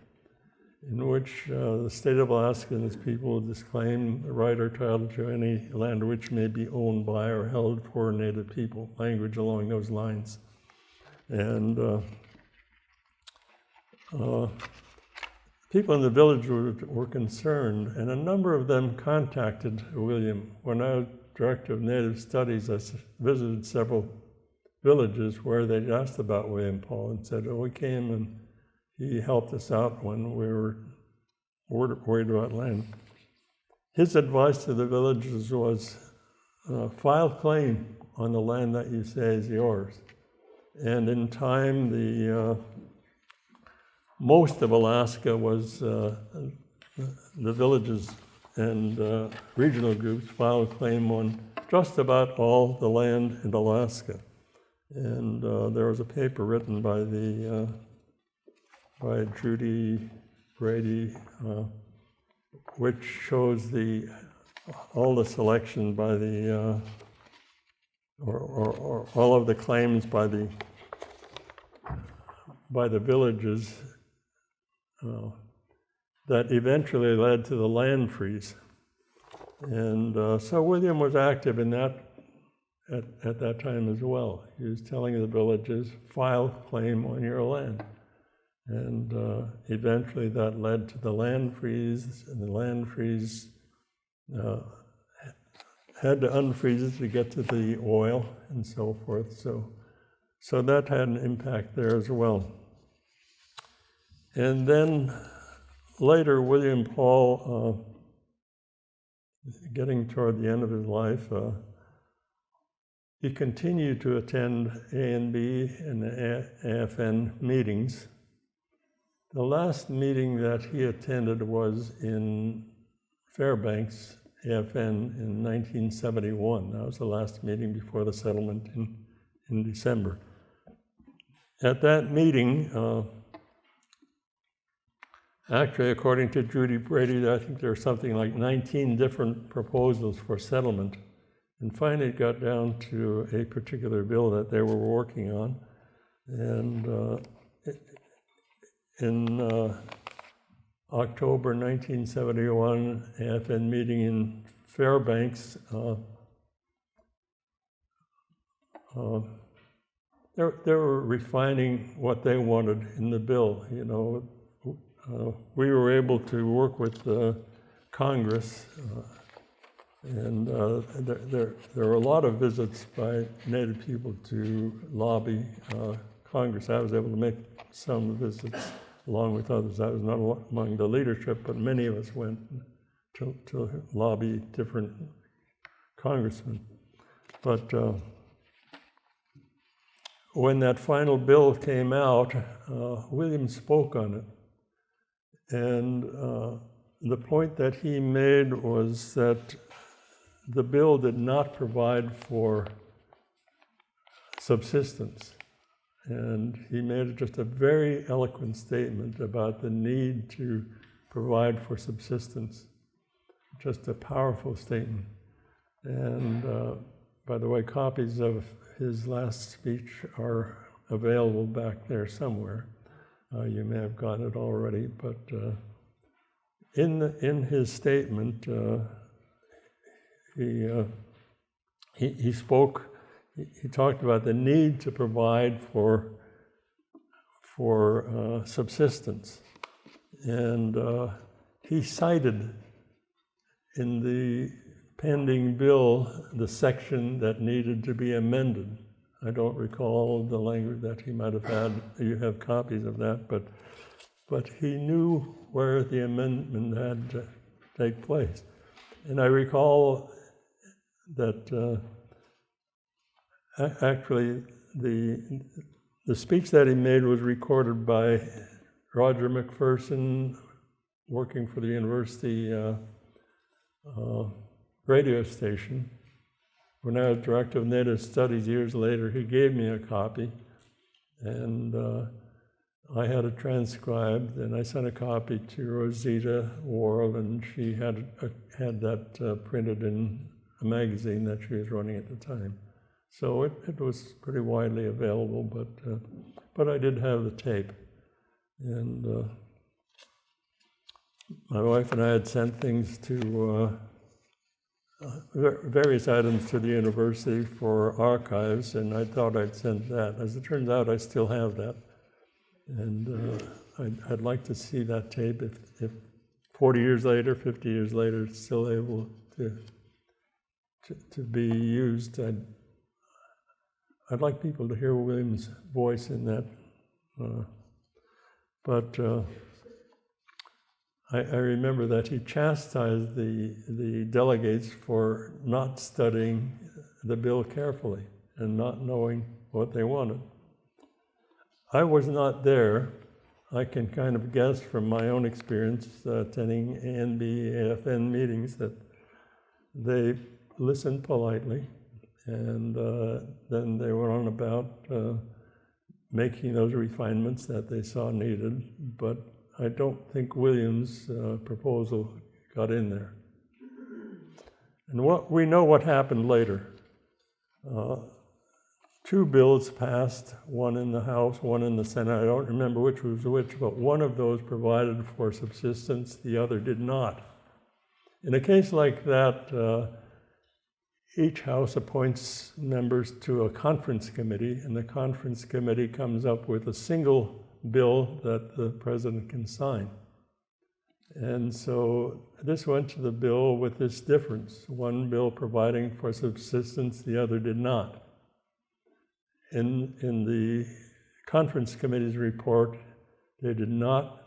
in which the state of Alaska and its people disclaim the right or title to any land which may be owned by or held for Native people, language along those lines. And people in the village were concerned, and a number of them contacted William. When I was director of Native Studies, I visited several villages where they asked about William Paul and said, oh, we came and he helped us out when we were worried about land. His advice to the villagers was, file claim on the land that you say is yours. And in time, most of Alaska was, the villages and regional groups filed claim on just about all the land in Alaska. And there was a paper written by by Judy Brady, which shows all the selection by the, or all of the claims by the villages that eventually led to the land freeze. And so William was active in that at that time as well. He was telling the villagers, file claim on your land. And eventually that led to the land freeze, and the land freeze had to unfreeze it to get to the oil and so forth. So that had an impact there as well. And then later, William Paul, getting toward the end of his life, he continued to attend A&B and the AFN meetings. The last meeting that he attended was in Fairbanks, AFN, in 1971. That was the last meeting before the settlement in December. At that meeting, actually, according to Judy Brady, I think there were something like 19 different proposals for settlement. And finally, it got down to a particular bill that they were working on. And in October 1971, AFN meeting in Fairbanks, they were refining what they wanted in the bill. You know, we were able to work with Congress, and there were a lot of visits by Native people to lobby Congress. I was able to make some visits along with others. I was not among the leadership, but many of us went to lobby different congressmen. But when that final bill came out, William spoke on it. And the point that he made was that the bill did not provide for subsistence. And he made just a very eloquent statement about the need to provide for subsistence. Just a powerful statement. And by the way, copies of his last speech are available back there somewhere. You may have gotten it already, but in his statement, he spoke. He talked about the need to provide for subsistence, and he cited in the pending bill the section that needed to be amended. I don't recall the language that he might have had. You have copies of that, but he knew where the amendment had to take place. And I recall that actually the speech that he made was recorded by Roger McPherson, working for the university radio station. When I was director of Native Studies years later, he gave me a copy, and I had it transcribed, and I sent a copy to Rosita Worrell, and she had that printed in a magazine that she was running at the time. So it was pretty widely available, but I did have the tape. And my wife and I had sent things to various items to the university for archives, and I thought I'd send that. As it turns out, I still have that. And I'd like to see that tape if 40 years later, 50 years later, it's still able to be used. I'd like people to hear William's voice in that. But I remember that he chastised the delegates for not studying the bill carefully and not knowing what they wanted. I was not there. I can kind of guess from my own experience attending A&B, AFN meetings that they listened politely, and then they went on about making those refinements that they saw needed, but I don't think William's proposal got in there. And we know what happened later. two bills passed, one in the House, one in the Senate. I don't remember which was which, but one of those provided for subsistence, the other did not. In a case like that, each House appoints members to a conference committee, and the conference committee comes up with a single bill that the president can sign. And so this went to the bill with this difference. One bill providing for subsistence, the other did not. In the conference committee's report, they did not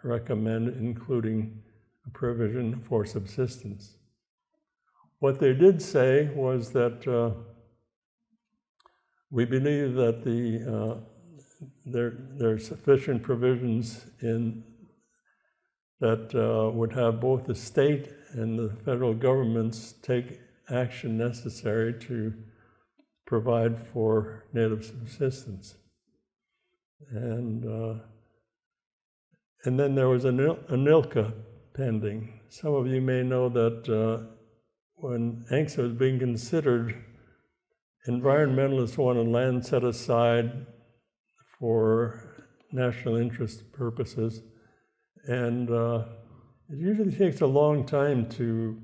recommend including a provision for subsistence. What they did say was that we believe that there are sufficient provisions in that would have both the state and the federal governments take action necessary to provide for native subsistence. And then there was a NILCA pending. Some of you may know that when ANCSA was being considered, environmentalists wanted land set aside for national interest purposes. And it usually takes a long time to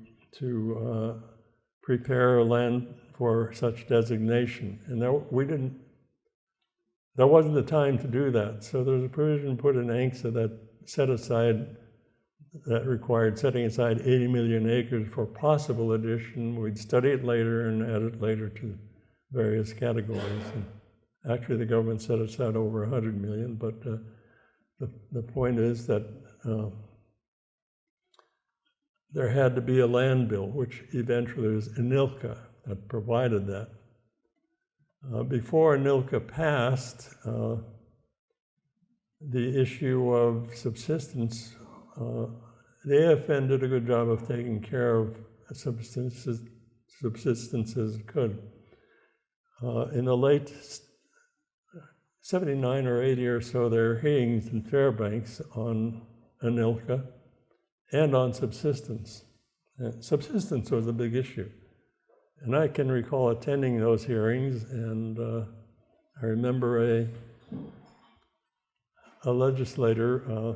prepare land for such designation. And there wasn't the time to do that. So there was a provision put in ANCSA that required setting aside 80 million acres for possible addition. We'd study it later and add it later to various categories. And actually, the government set aside over 100 million, but the point is that there had to be a land bill, which eventually was ANILCA that provided that. Before ANILCA passed, the issue of subsistence, the AFN did a good job of taking care of subsistence as it could. In the late 79 or 80 or so, there were hearings in Fairbanks on ANILCA and on subsistence. Subsistence was a big issue. And I can recall attending those hearings, and I remember a legislator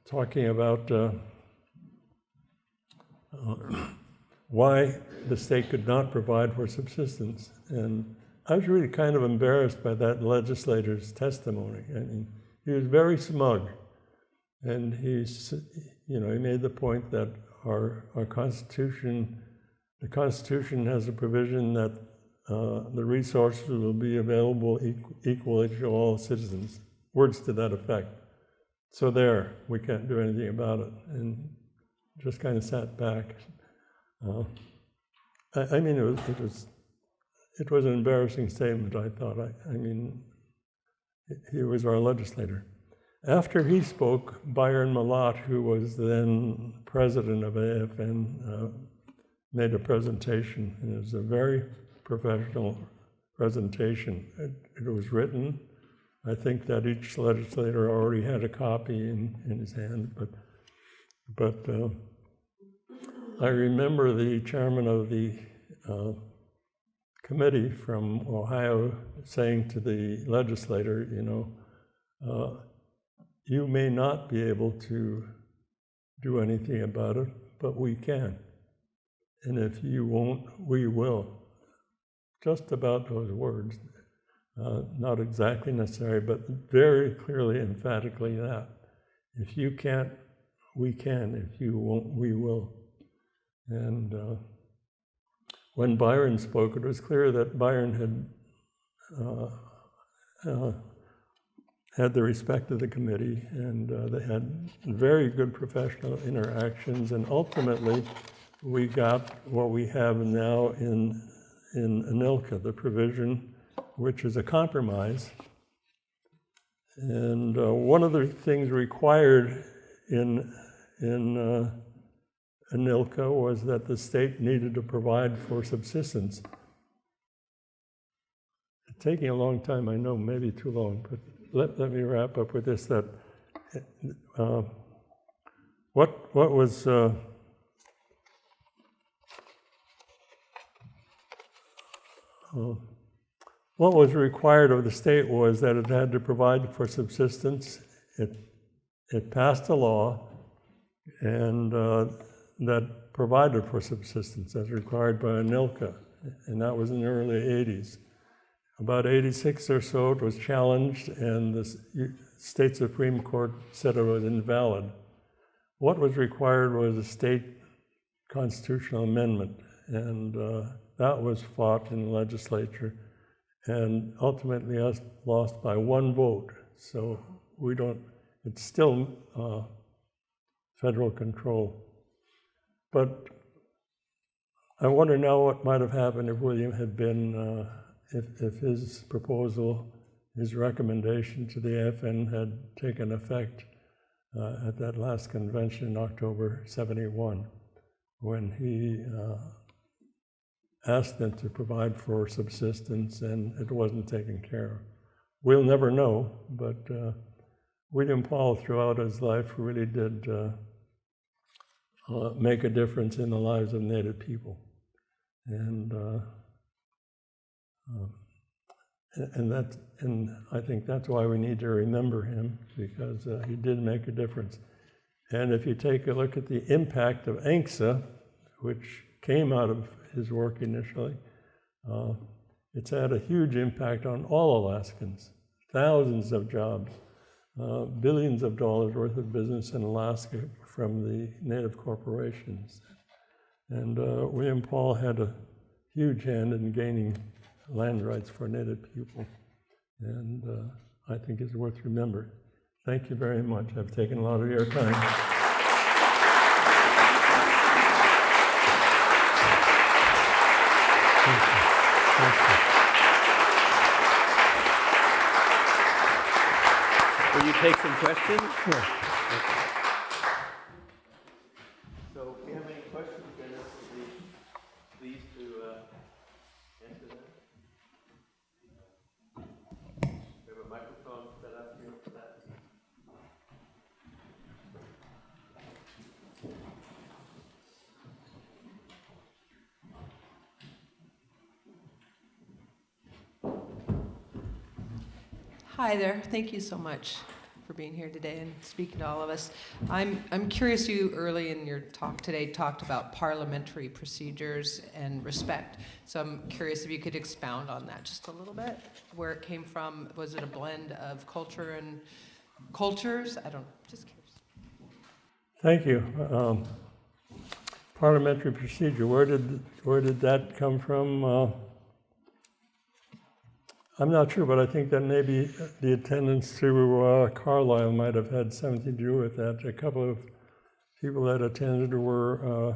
talking about why the state could not provide for subsistence. And I was really kind of embarrassed by that legislator's testimony. I mean, he was very smug, and he made the point that our Constitution, the Constitution has a provision that the resources will be available equally to all citizens. Words to that effect. So there, we can't do anything about it, and just kind of sat back. I mean, it was an embarrassing statement, I thought. I mean, he was our legislator. After he spoke, Byron Malott, who was then president of AFN, made a presentation, and it was a very professional presentation. It was written. I think that each legislator already had a copy in his hand, but I remember the chairman of the committee from Ohio saying to the legislator, you may not be able to do anything about it, but we can. And if you won't, we will. Just about those words. Not exactly necessary, but very clearly, emphatically that. If you can't, we can. If you won't, we will. And when Byron spoke, it was clear that Byron had the respect of the committee, and they had very good professional interactions, and ultimately we got what we have now in ANILCA, the provision which is a compromise. And one of the things required in ANILCA was that the state needed to provide for subsistence. It's taking a long time, I know, maybe too long, but let me wrap up with this, that what was what was required of the state was that it had to provide for subsistence. It passed a law and that provided for subsistence as required by ANILCA, and that was in the early 80s. About 86 or so, it was challenged, and the state Supreme Court said it was invalid. What was required was a state constitutional amendment, and that was fought in the legislature, and ultimately lost by one vote. So it's still federal control. But I wonder now what might have happened if William had been, if his proposal, his recommendation to the AFN had taken effect at that last convention in October '71, when he asked them to provide for subsistence and it wasn't taken care of. We'll never know, but William Paul throughout his life really did make a difference in the lives of Native people. And I think that's why we need to remember him, because he did make a difference. And if you take a look at the impact of ANCSA, which came out of his work initially, it's had a huge impact on all Alaskans. Thousands of jobs, billions of dollars worth of business in Alaska from the Native corporations. And William Paul had a huge hand in gaining land rights for Native people. And I think it's worth remembering. Thank you very much. I've taken a lot of your time. Thank you. Thank you. Will you take some questions? Sure. So if you have any questions, Dennis, please to answer them. We have a microphone set up here for that. Hi there. Thank you so much for being here today and speaking to all of us. I'm curious, you early in your talk today talked about parliamentary procedures and respect. So I'm curious if you could expound on that just a little bit, where it came from. Was it a blend of culture and cultures? Just curious. Thank you. Parliamentary procedure, where did that come from? I'm not sure, but I think that maybe the attendance to Carlisle might have had something to do with that. A couple of people that attended were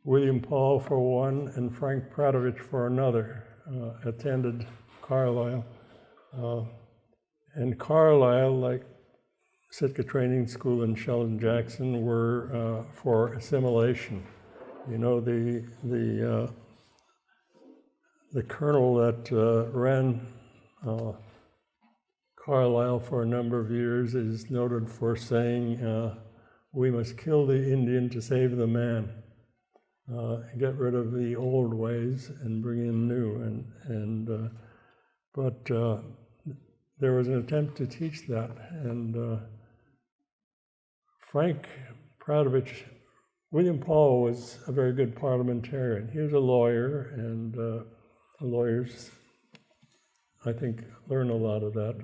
William Paul for one and Frank Pradovich for another, attended Carlisle. And Carlisle, like Sitka Training School and Sheldon Jackson, were for assimilation. You know, the colonel that ran Carlisle for a number of years is noted for saying, we must kill the Indian to save the man. Get rid of the old ways and bring in new. But there was an attempt to teach that. And Frank Pradovich, William Paul was a very good parliamentarian. He was a lawyer, and lawyers, I think, learn a lot of that.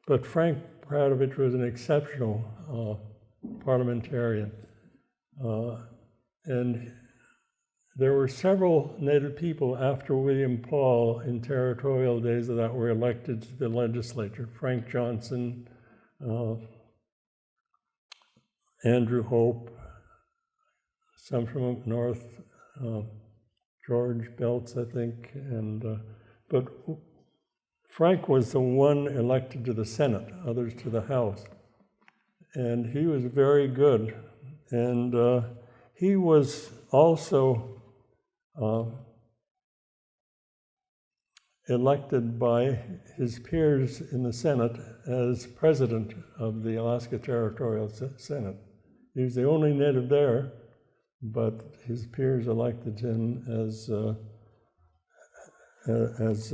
But Frank Pradovich was an exceptional parliamentarian. And there were several Native people after William Paul in territorial days that were elected to the legislature. Frank Johnson, Andrew Hope, some from up north, George Belts, I think, but Frank was the one elected to the Senate, others to the House, and he was very good. And he was also elected by his peers in the Senate as president of the Alaska Territorial Senate. He was the only Native there, but his peers elected him as as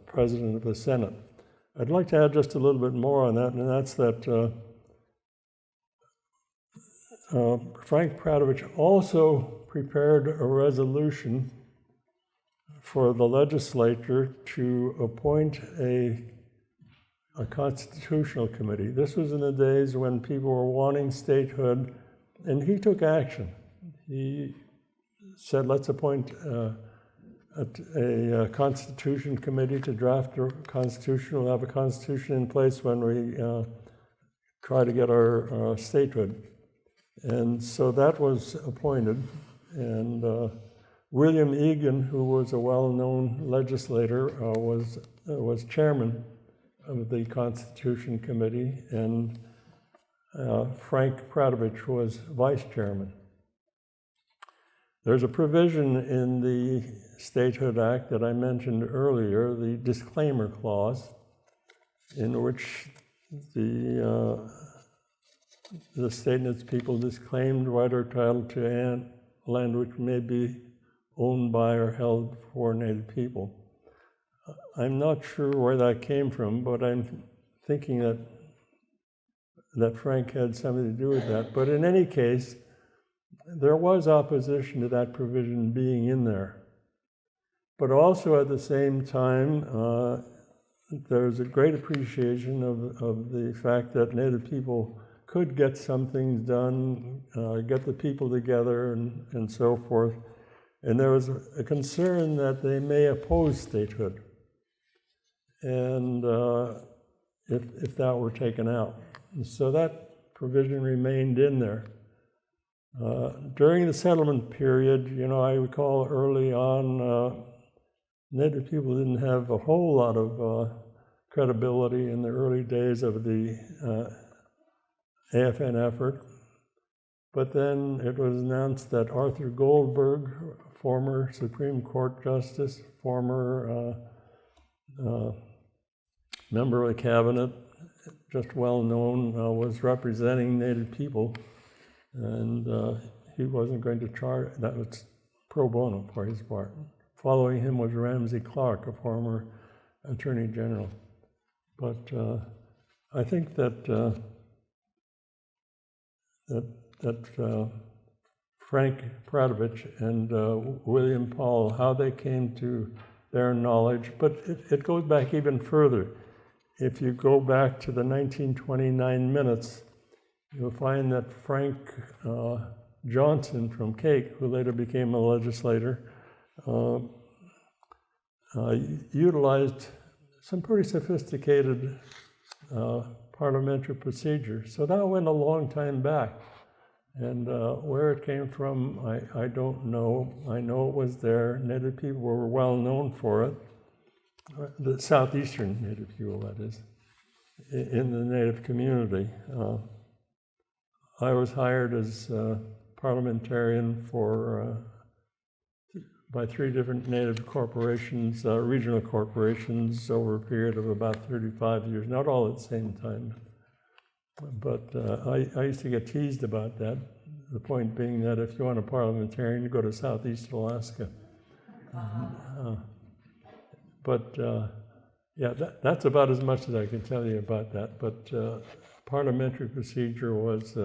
president of the Senate. I'd like to add just a little bit more on that, and that's that Frank Pradovich also prepared a resolution for the legislature to appoint a constitutional committee. This was in the days when people were wanting statehood, and he took action. He said, let's appoint a constitution committee to draft a constitution. We'll have a constitution in place when we try to get our statehood. And so that was appointed, and William Egan, who was a well-known legislator, was chairman of the Constitution Committee, and Frank Pradovich was vice chairman. There's a provision in the Statehood Act that I mentioned earlier, the disclaimer clause, in which the state and its people disclaimed right or title to land which may be owned by or held for Native people. I'm not sure where that came from, but I'm thinking that Frank had something to do with that. But in any case, there was opposition to that provision being in there. But also at the same time, there's a great appreciation of the fact that Native people could get some things done, get the people together and so forth. And there was a concern that they may oppose statehood, and if that were taken out. And so that provision remained in there. During the settlement period, I recall early on, Native people didn't have a whole lot of credibility in the early days of the AFN effort. But then it was announced that Arthur Goldberg, former Supreme Court Justice, former member of the cabinet, just well known, was representing Native people, and he wasn't going to charge. That was pro bono for his part. Following him was Ramsey Clark, a former Attorney General. But I think that Frank Pradovich and William Paul, how they came to their knowledge, but it goes back even further. If you go back to the 1929 minutes, you'll find that Frank Johnson from Cake, who later became a legislator, utilized some pretty sophisticated parliamentary procedure. So that went a long time back. And where it came from, I don't know. I know it was there. Native people were well known for it. The southeastern Native people, that is, in the Native community. I was hired as parliamentarian by 3 different Native corporations, regional corporations, over a period of about 35 years, not all at the same time. But I used to get teased about that, the point being that if you want a parliamentarian, you go to Southeast Alaska. Yeah, that's about as much as I can tell you about that. But parliamentary procedure was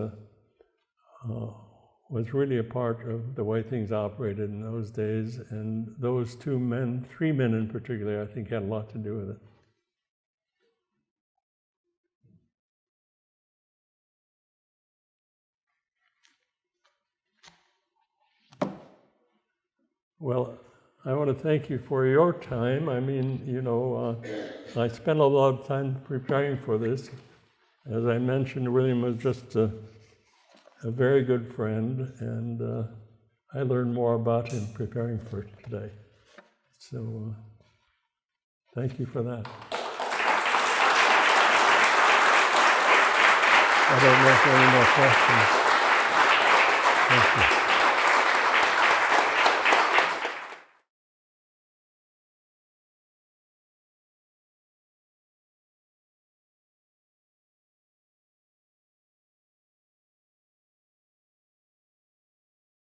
really a part of the way things operated in those days, and those 3 men in particular, I think had a lot to do with it. Well, I want to thank you for your time. I mean, I spent a lot of time preparing for this. As I mentioned, William was just a very good friend, and I learned more about him preparing for today. So, thank you for that. I don't know if there are any more questions. Thank you.